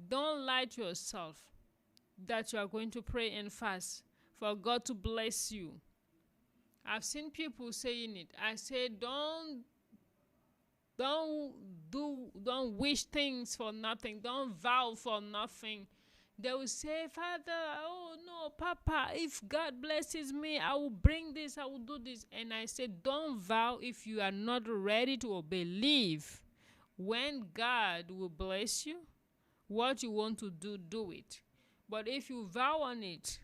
Don't lie to yourself that you are going to pray and fast for God to bless you. I've seen people saying it. I say, don't wish things for nothing. Don't vow for nothing. They will say, Father, oh no, Papa, if God blesses me, I will bring this, I will do this. And I said, don't vow if you are not ready to believe. When God will bless you, what you want to do, do it. But if you vow on it,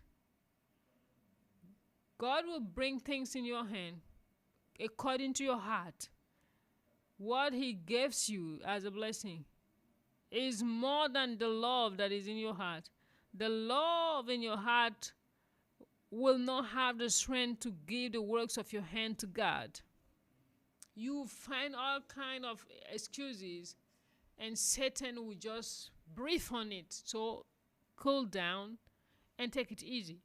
God will bring things in your hand according to your heart. What He gives you as a blessing is more than the love that is in your heart. The love in your heart will not have the strength to give the works of your hand to God. You find all kind of excuses, and Satan will just breathe on it. So cool down and take it easy.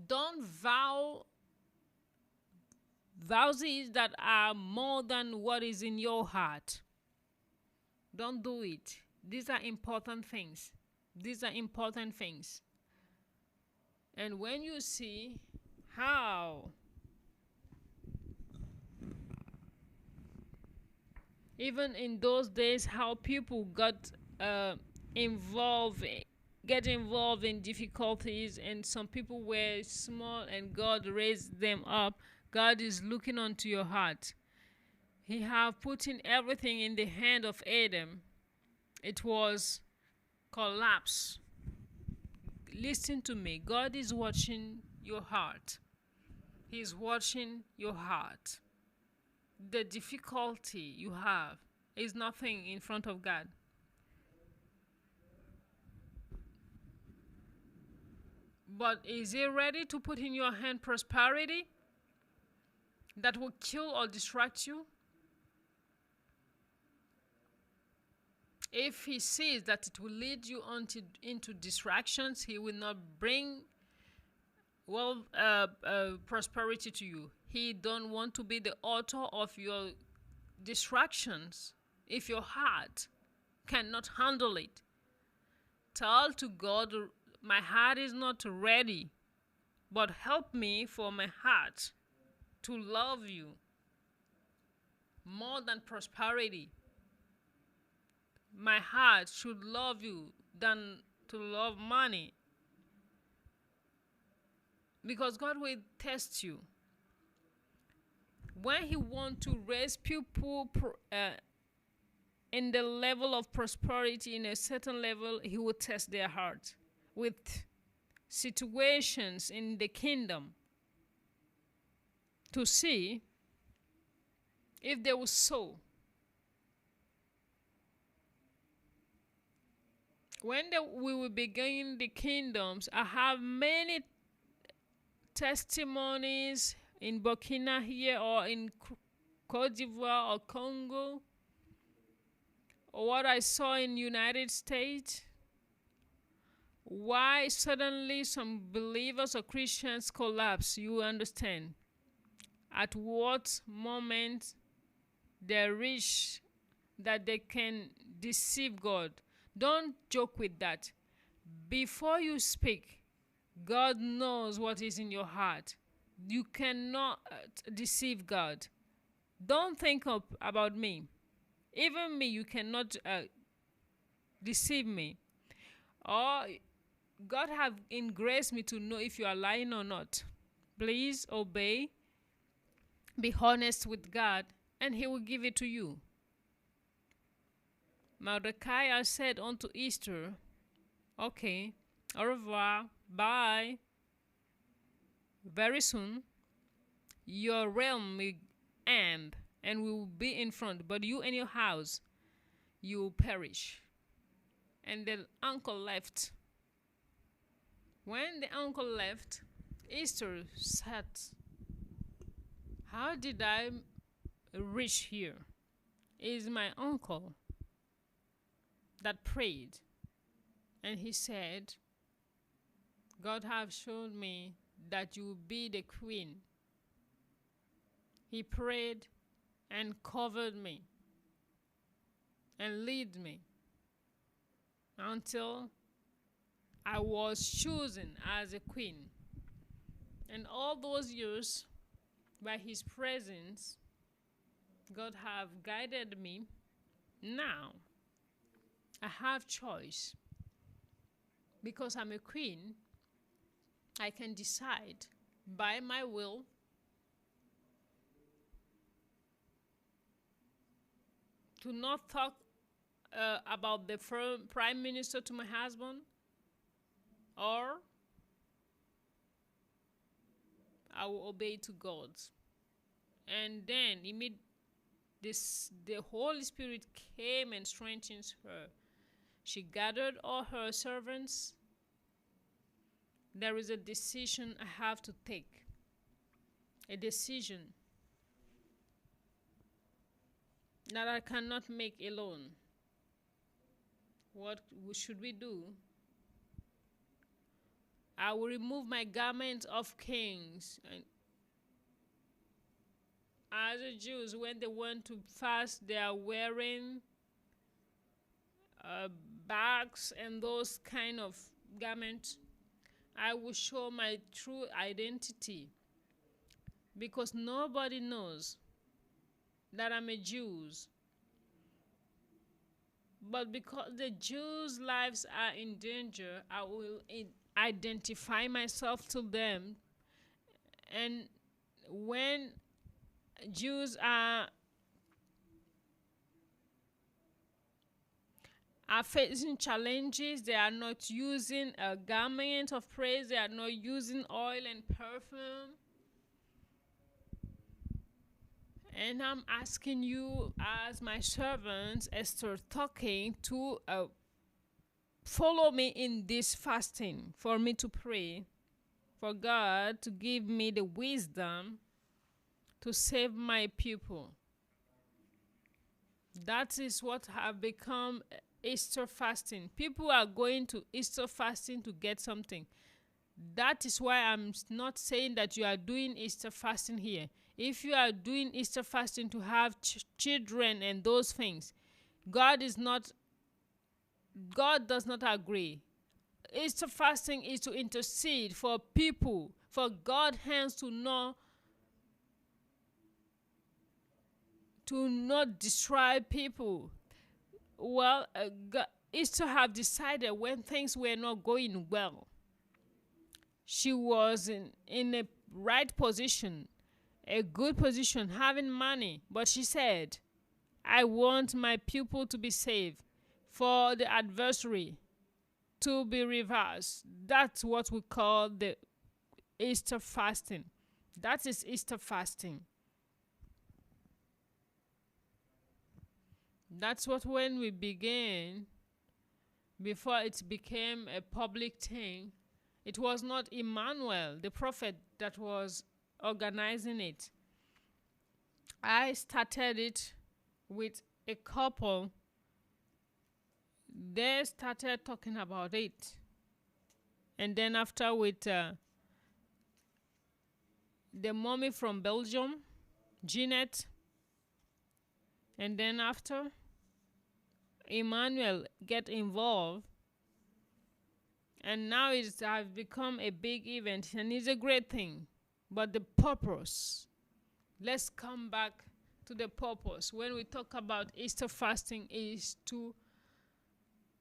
Don't vows that are more than what is in your heart. Don't do it. These are important things. These are important things. And when you see how even in those days, how people get involved in difficulties, and some people were small and God raised them up. God is looking onto your heart. He have put in everything in the hand of Adam. It was collapse. Listen to me. God is watching your heart. He's watching your heart. The difficulty you have is nothing in front of God. But is he ready to put in your hand prosperity that will kill or distract you? If he sees that it will lead you into distractions, he will not bring prosperity to you. He don't want to be the author of your distractions. If your heart cannot handle it, tell to God, my heart is not ready, but help me for my heart to love you more than prosperity. My heart should love you than to love money. Because God will test you. When he wants to raise people in the level of prosperity, in a certain level, he will test their heart with situations in the kingdom to see if they will sow. When we will begin the kingdoms, I have many testimonies in Burkina here, or in Cote d'Ivoire or Congo, or what I saw in United States. Why suddenly some believers or Christians collapse, you understand. At what moment they reach that they can deceive God. Don't joke with that. Before you speak, God knows what is in your heart. You cannot deceive God. Don't think about me. Even me, you cannot deceive me. Or God have engraced me to know if you are lying or not. Please obey. Be honest with God, and he will give it to you. Mordecai said unto Esther, okay, au revoir, bye. Very soon, your realm will end and we will be in front, but you and your house, you will perish. And the uncle left. When the uncle left, Esther said, how did I reach here? It is my uncle that prayed, and he said, God have shown me that you will be the queen. He prayed and covered me and led me until I was chosen as a queen. And all those years, by his presence, God have guided me. Now I have choice. Because I'm a queen, I can decide by my will to not talk about the prime minister to my husband, or I will obey to God. And then the Holy Spirit came and strengthened her. She gathered all her servants. There is a decision I have to take. A decision that I cannot make alone. What should we do? I will remove my garment of kings. And as the Jews, when they went to fast, they are wearing bags and those kind of garments. I will show my true identity, because nobody knows that I'm a Jew. But because the Jews' lives are in danger, I will identify myself to them. And when Jews are facing challenges, they are not using a garment of praise, they are not using oil and perfume. And I'm asking you, as my servants, Esther, talking to follow me in this fasting for me to pray. for God to give me the wisdom to save my people. That is what have become Easter fasting. People are going to Easter fasting to get something. That is why I'm not saying that you are doing Easter fasting here. If you are doing Easter fasting to have children and those things, God does not agree. Easter fasting is to intercede for people, for God's hands to not destroy people. Well, Easter have decided when things were not going well. She was in a right position, a good position, having money. But she said, I want my people to be saved, for the adversary to be reversed. That's what we call the Easter fasting. That is Easter fasting. That's what when we began, before it became a public thing, it was not Emmanuel, the prophet, that was organizing it. I started it with a couple. They started talking about it. And then after with the mommy from Belgium, Jeanette. And then after, Emmanuel get involved. And now it's have become a big event, and it's a great thing. But the purpose, let's come back to the purpose. When we talk about Easter fasting, is to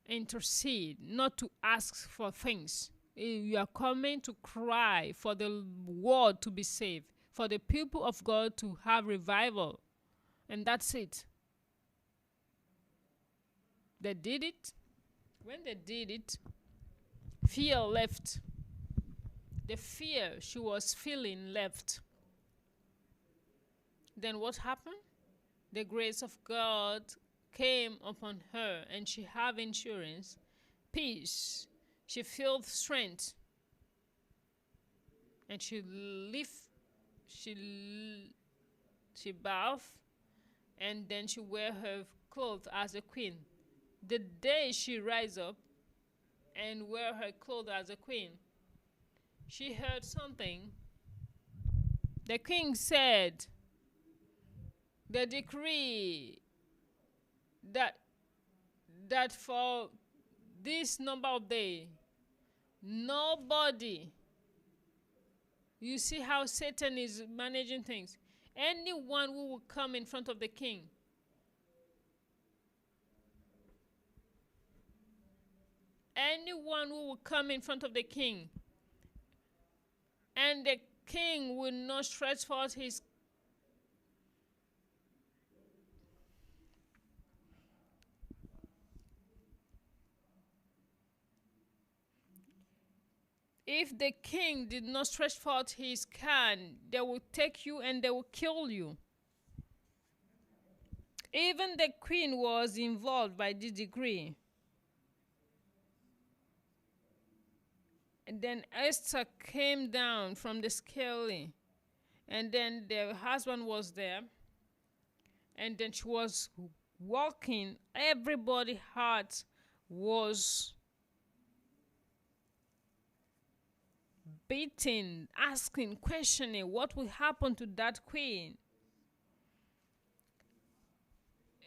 intercede, not to ask for things. You are coming to cry for the world to be saved, for the people of God to have revival. And that's it. They did it. When they did it, fear left. The fear she was feeling left. Then what happened? The grace of God came upon her, and she have insurance, peace. She felt strength, and she bathed, and then she wear her clothes as a queen. The day she rise up and wear her clothes as a queen, she heard something. The king said, the decree that for this number of days, nobody, you see how Satan is managing things. Anyone who will come in front of the king, and the king will not stretch forth his if the king did not stretch forth his hand, they will take you and they will kill you. Even the queen was involved by this decree. And then Esther came down from the scaling, and then the husband was there, and then she was walking. Everybody's heart was beating, asking, questioning what will happen to that queen.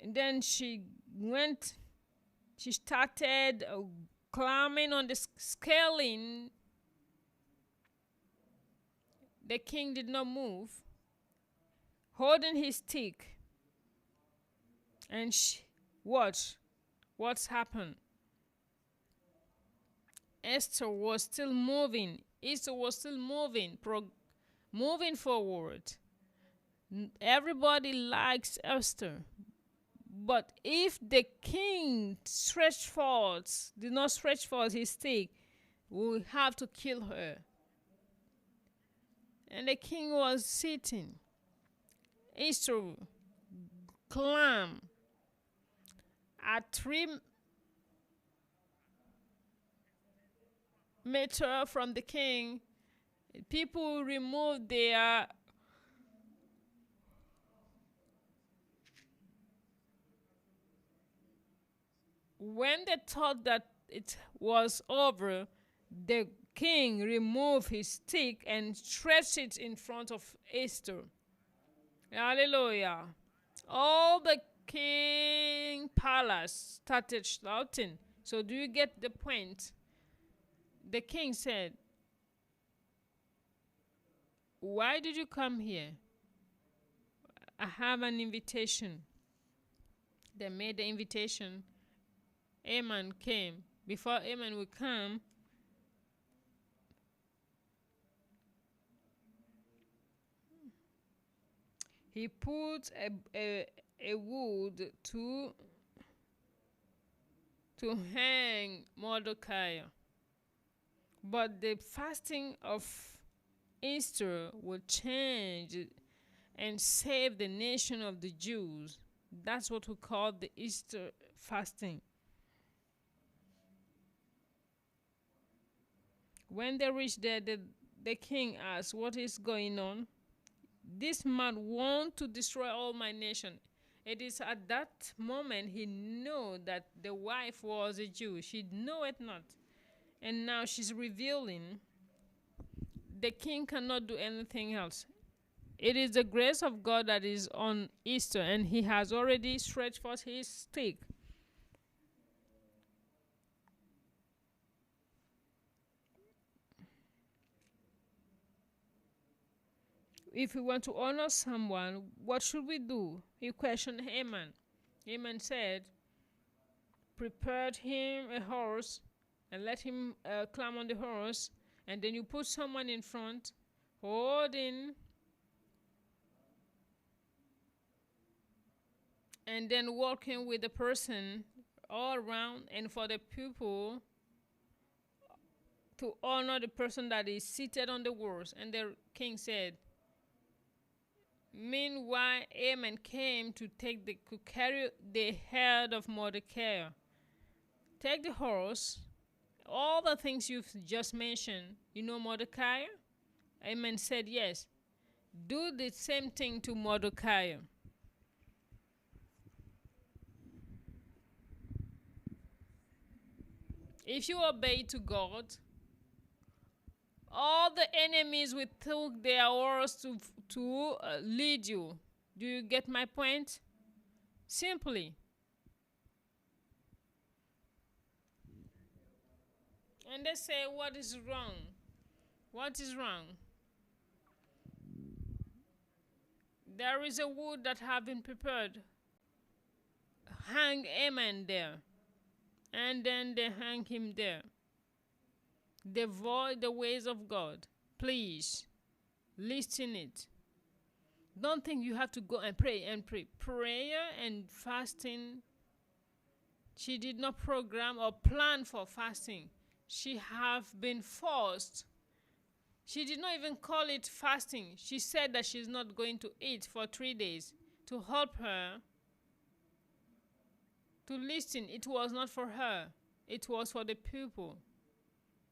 And then she started climbing on the scaling. The king did not move, holding his stick. And what's happened? Esther was still moving. Esther was still moving forward. Everybody likes Esther. But if the king did not stretch forth his stick, we will have to kill her. And the king was sitting. Esther climbed at 3 meters from the king. People remove their when they thought that it was over, the king removed his stick and stretched it in front of Esther. Hallelujah. All the king palace started shouting. So do you get the point? The king said, "Why did you come here? I have an invitation." They made the invitation. Haman came. Before Haman would come, he put a wood to hang Mordecai. But the fasting of Easter will change and save the nation of the Jews. That's what we call the Easter fasting. When they reached there, the king asked, "What is going on? This man wants to destroy all my nation." It is at that moment he knew that the wife was a Jew. She knew it not. And now she's revealing the king cannot do anything else. It is the grace of God that is on Easter, and he has already stretched forth his stick. If we want to honor someone, what should we do? He questioned Haman. Haman said, "Prepare him a horse and let him climb on the horse, and then you put someone in front, holding, and then walking with the person all around, and for the people to honor the person that is seated on the horse." And the king said, meanwhile, Haman came to carry the head of Mordecai. Take the horse, all the things you've just mentioned. You know Mordecai? Haman said, "Yes." Do the same thing to Mordecai. If you obey to God, all the enemies will take their horse to lead you. Do you get my point? Simply. And they say, "What is wrong? What is wrong?" There is a wood that have been prepared. Hang Haman there. And then they hang him there. Devoid the ways of God. Please, listen it. Don't think you have to go and pray and pray. Prayer and fasting. She did not program or plan for fasting. She have been forced. She did not even call it fasting. She said that she's not going to eat for 3 days to help her to listen. It was not for her. It was for the people.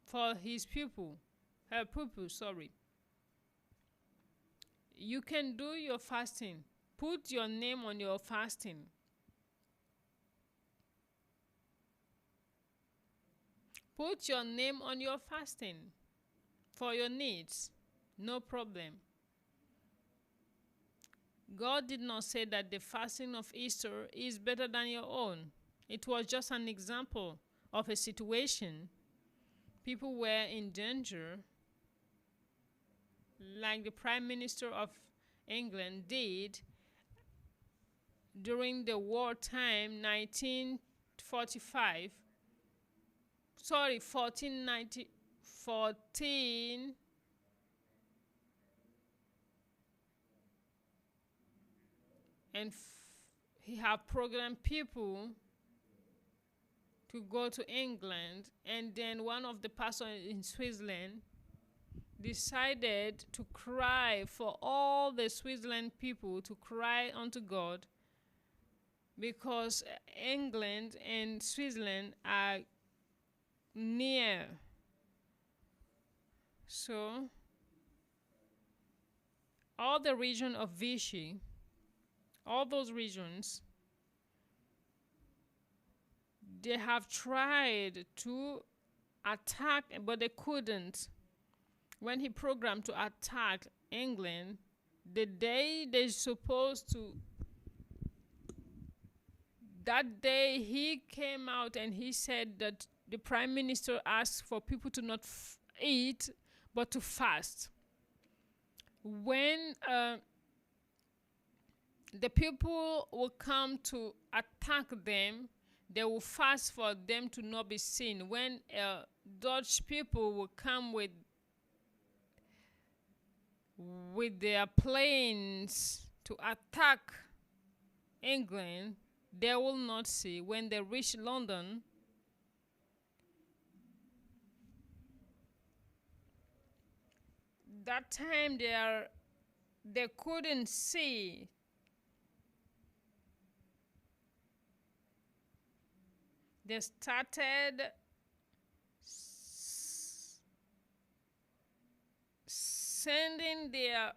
For his people. Her people, sorry. You can do your fasting. Put your name on your fasting. Put your name on your fasting for your needs. No problem. God did not say that the fasting of Easter is better than your own. It was just an example of a situation. People were in danger, like the Prime Minister of England did during the wartime 1945. Sorry, 14. And he had programmed people to go to England, and then one of the pastors in Switzerland decided to cry for all the Switzerland people to cry unto God, because England and Switzerland are near. So all the region of Vichy, all those regions, they have tried to attack, but they couldn't. When he programmed to attack England, the day they're supposed to, that day he came out and he said that the prime minister asked for people to not eat, but to fast. When the people will come to attack them, they will fast for them to not be seen. When Dutch people will come with their planes to attack England, they will not see. When they reach London, that time they couldn't see. They started sending their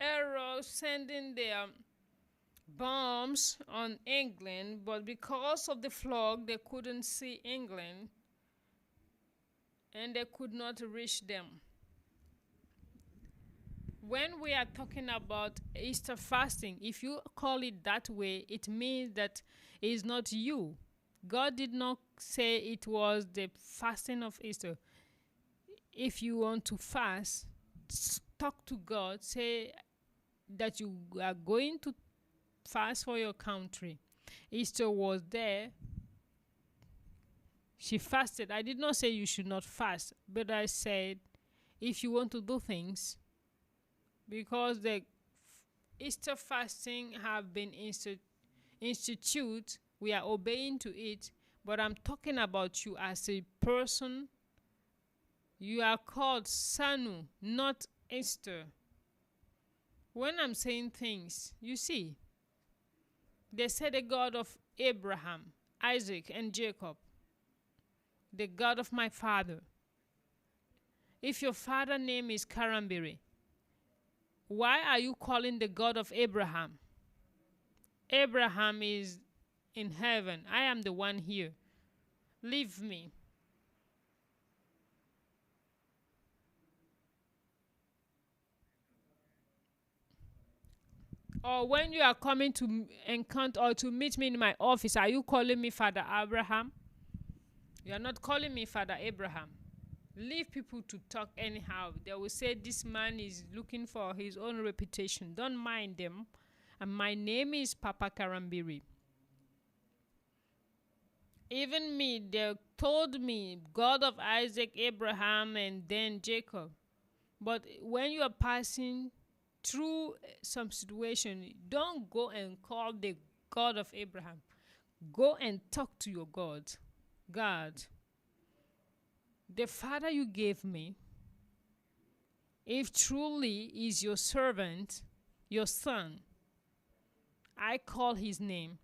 arrows, sending their bombs on England, but because of the fog, they couldn't see England and they could not reach them. When we are talking about Easter fasting, if you call it that way, it means that it is not you. God did not say it was the fasting of Easter. If you want to fast, talk to God. Say that you are going to fast for your country. Easter was there. She fasted. I did not say you should not fast, but I said if you want to do things, because the Easter fasting have been instituted, we are obeying to it, but I'm talking about you as a person. You are called Sanu, not Esther. When I'm saying things, you see, they say the God of Abraham, Isaac, and Jacob, the God of my father. If your father's name is Karambiri, why are you calling the God of Abraham? Abraham is in heaven. I am the one here. Leave me. Or when you are coming to encounter or to meet me in my office, are you calling me Father Abraham? You are not calling me Father Abraham. Leave people to talk anyhow. They will say this man is looking for his own reputation. Don't mind them. And my name is Papa Karambiri. Even me, they told me God of Isaac, Abraham, and then Jacob. But when you are passing through some situation, don't go and call the God of Abraham. Go and talk to your God. God, the Father you gave me, if truly is your servant, your son, I call his name.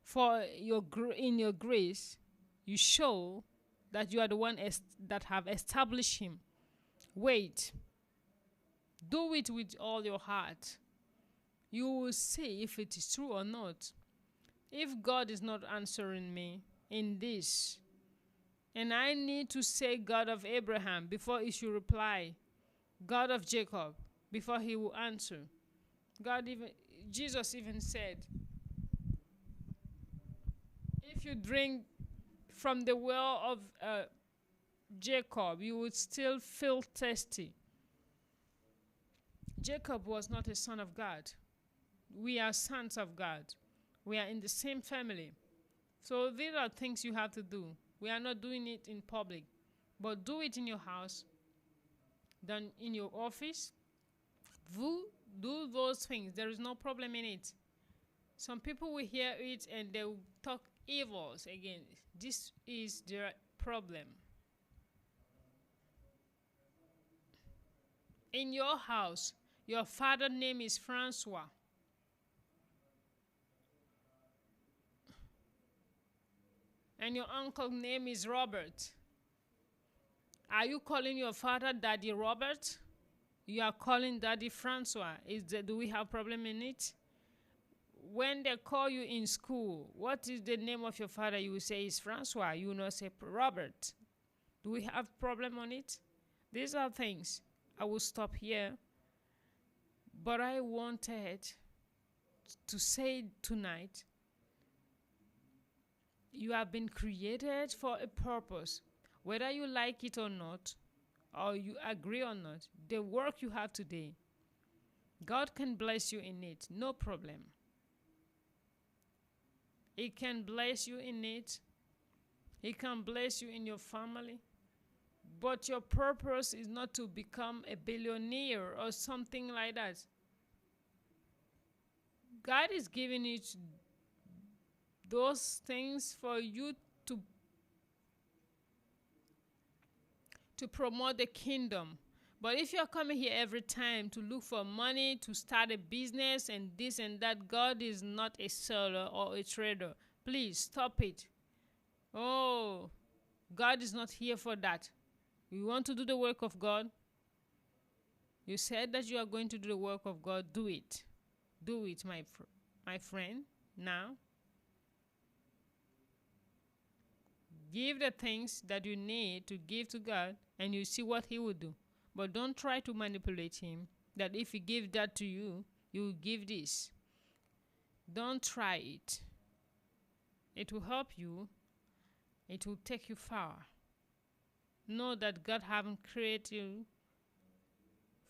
For in your grace, you show that you are the one that have established him. Wait. Do it with all your heart. You will see if it is true or not. If God is not answering me in this, and I need to say God of Abraham before he should reply, God of Jacob before he will answer. Jesus even said, if you drink from the well of Jacob, you would still feel thirsty. Jacob was not a son of God. We are sons of God. We are in the same family. So these are things you have to do. We are not doing it in public, but do it in your house, then in your office. Do those things. There is no problem in it. Some people will hear it and they will talk evils again. This is their problem. In your house, your father's name is Francois. And your uncle's name is Robert. Are you calling your father Daddy Robert? You are calling Daddy Francois. Do we have problem in it? When they call you in school, what is the name of your father? You will say is Francois. You will not say Robert. Do we have problem on it? These are things. I will stop here. But I wanted to say tonight, you have been created for a purpose. Whether you like it or not, or you agree or not, the work you have today, God can bless you in it, no problem. He can bless you in it. He can bless you in your family. But your purpose is not to become a billionaire or something like that. God is giving you those things for you to promote the kingdom. But if you're coming here every time to look for money, to start a business and this and that, God is not a seller or a trader. Please stop it. Oh, God is not here for that. You want to do the work of God? You said that you are going to do the work of God. Do it. Do it, my friend, now. Give the things that you need to give to God, and you see what He will do. But don't try to manipulate Him, that if He gives that to you, you will give this. Don't try it. It will help you. It will take you far. Know that God haven't created you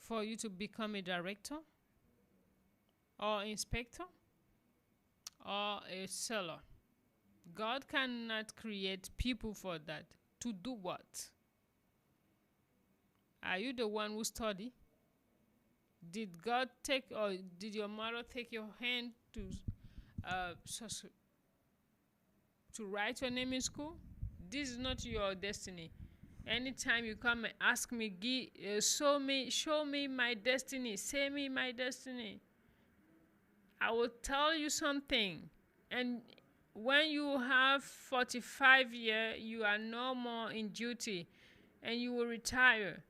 for you to become a director or inspector or a seller. God cannot create people for that. To do what? Are you the one who study? Did God take, or did your mother take your hand to write your name in school? This is not your destiny. Anytime you come and ask me, show me my destiny, say me my destiny, I will tell you something. And when you have 45 years, you are no more in duty and you will retire.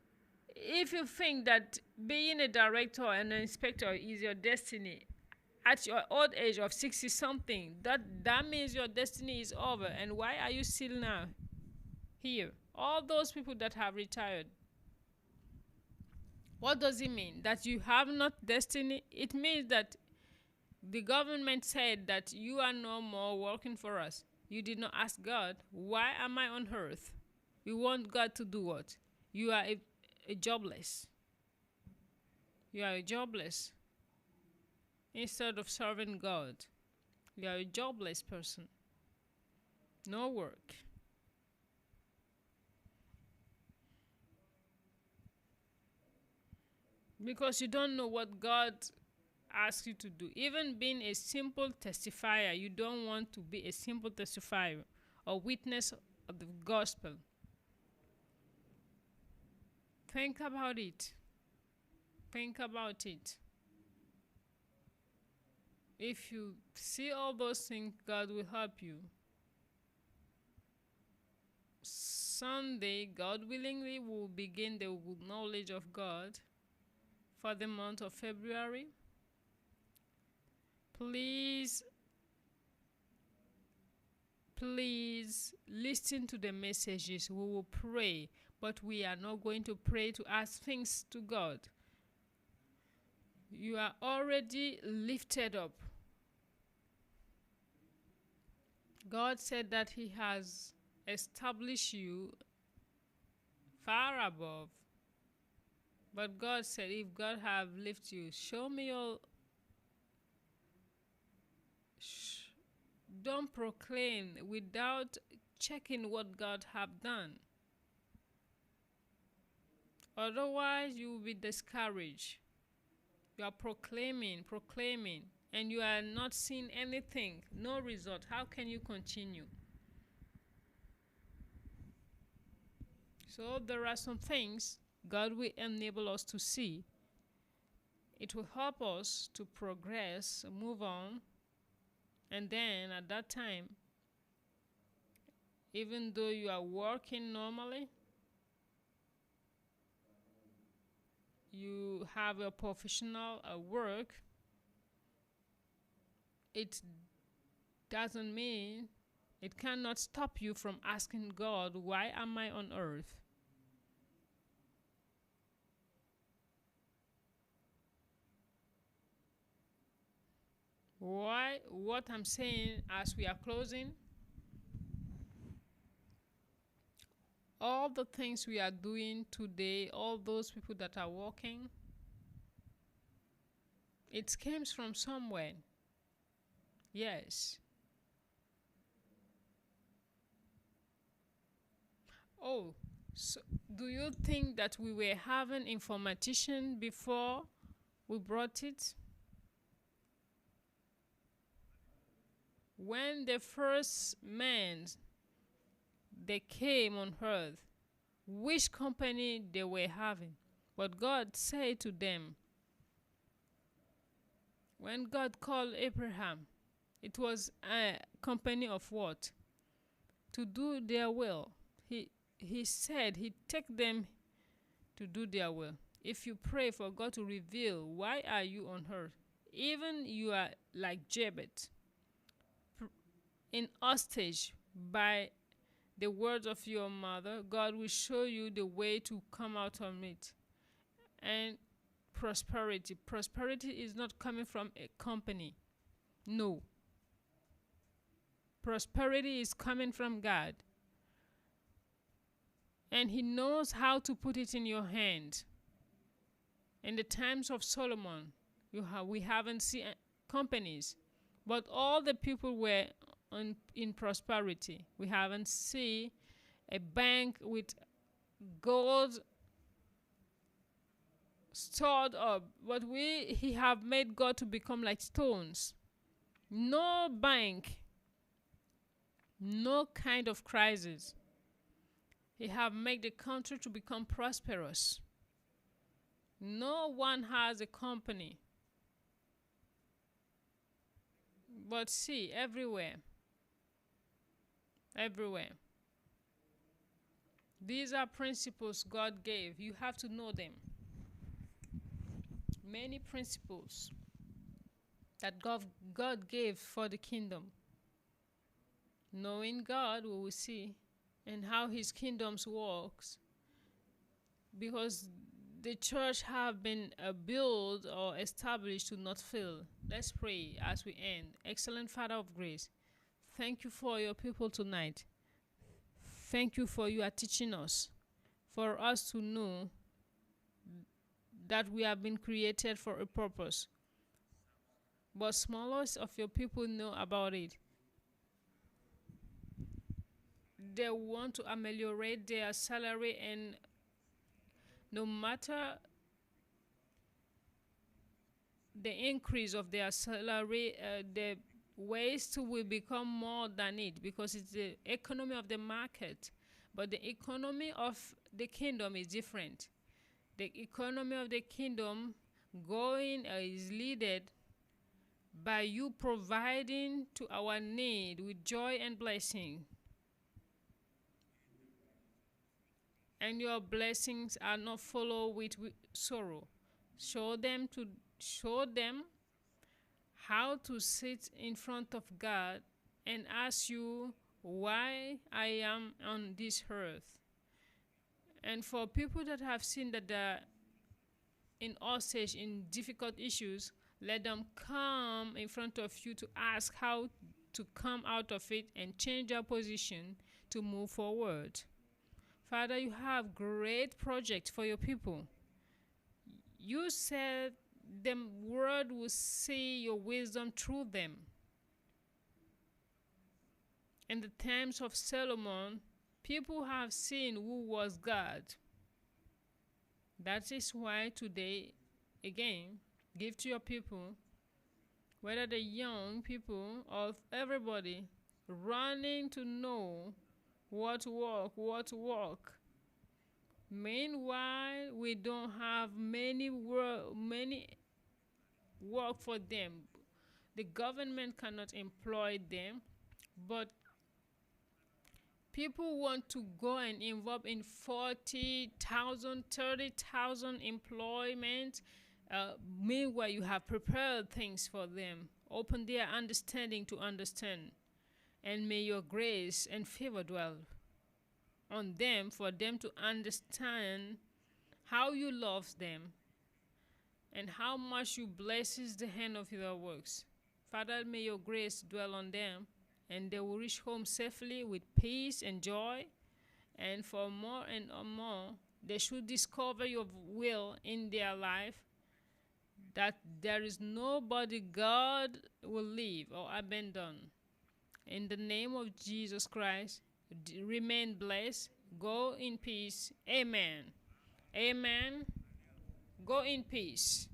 If you think that being a director and an inspector is your destiny at your old age of 60 something, that means your destiny is over. And why are you still now here? All those people that have retired, what does it mean? That you have not destiny? It means that the government said that you are no more working for us. You did not ask God, why am I on earth? You want God to do what? You are a jobless. You are a jobless. Instead of serving God, you are a jobless person. No work. Because you don't know what God asks you to do. Even being a simple testifier, you don't want to be a simple testifier or witness of the gospel. Think about it. Think about it. If you see all those things, God will help you. Sunday, God willingly, will begin the knowledge of God for the month of February. Please listen to the messages. We will pray, but we are not going to pray to ask things to God. You are already lifted up. God said that He has established you far above. But God said, if God have lifted you, show me your... Don't proclaim without checking what God have done. Otherwise, you will be discouraged. You are proclaiming, and you are not seeing anything, no result. How can you continue? So there are some things God will enable us to see. It will help us to progress, move on. And then at that time, even though you are working normally, you have a professional work, it doesn't mean, it cannot stop you from asking God, why am I on earth? Why? What I'm saying as we are closing, all the things we are doing today, all those people that are walking, it comes from somewhere. Yes. Oh, so do you think that we were having informatician before we brought it? When the first men they came on earth, which company they were having? But God said to them, when God called Abraham, it was a company of what? To do their will. He said he take them to do their will. If you pray for God to reveal why are you on earth, even you are like Jabez, in hostage by the words of your mother, God will show you the way to come out of it. And prosperity is not coming from a company. No. Prosperity is coming from God. And he knows how to put it in your hand. In the times of Solomon, we haven't seen companies, but all the people were in prosperity. We haven't seen a bank with gold stored up, but he have made God to become like stones. No bank, no kind of crisis. He have made the country to become prosperous. No one has a company. But see, everywhere. These are principles God gave. You have to know them. Many principles that God gave for the kingdom. Knowing God, we will see, and how his kingdoms works. Because the church have been built or established to not fail. Let's pray as we end. Excellent Father of grace, thank you for your people tonight. Thank you for you are teaching us, for us to know that we have been created for a purpose. But smallest of your people know about it. They want to ameliorate their salary, and no matter the increase of their salary, the waste will become more than it, because it's the economy of the market. But the economy of the kingdom is different. The economy of the kingdom is led by you providing to our need with joy and blessing. And your blessings are not followed with sorrow. Show them how to sit in front of God and ask you why I am on this earth. And for people that have seen that they're in hostage, in difficult issues, let them come in front of you to ask how to come out of it and change their position to move forward. Father, you have great projects for your people. You said the world will see your wisdom through them. In the times of Solomon, people have seen who was God. That is why today, again, give to your people, whether the young people or everybody, running to know what to walk. Meanwhile, we don't have many work for them. The government cannot employ them, but People want to go and involve in 40,000, 30,000 employment. Meanwhile, you have prepared things for them. Open their understanding to understand. And may your grace and favor dwell on them for them to understand how you love them and how much you blesses the hand of your works. Father, may your grace dwell on them, and they will reach home safely with peace and joy. And for more and more, they should discover your will in their life, that there is nobody God will leave or abandon. In the name of Jesus Christ, remain blessed. Go in peace. Amen. Amen. Go in peace.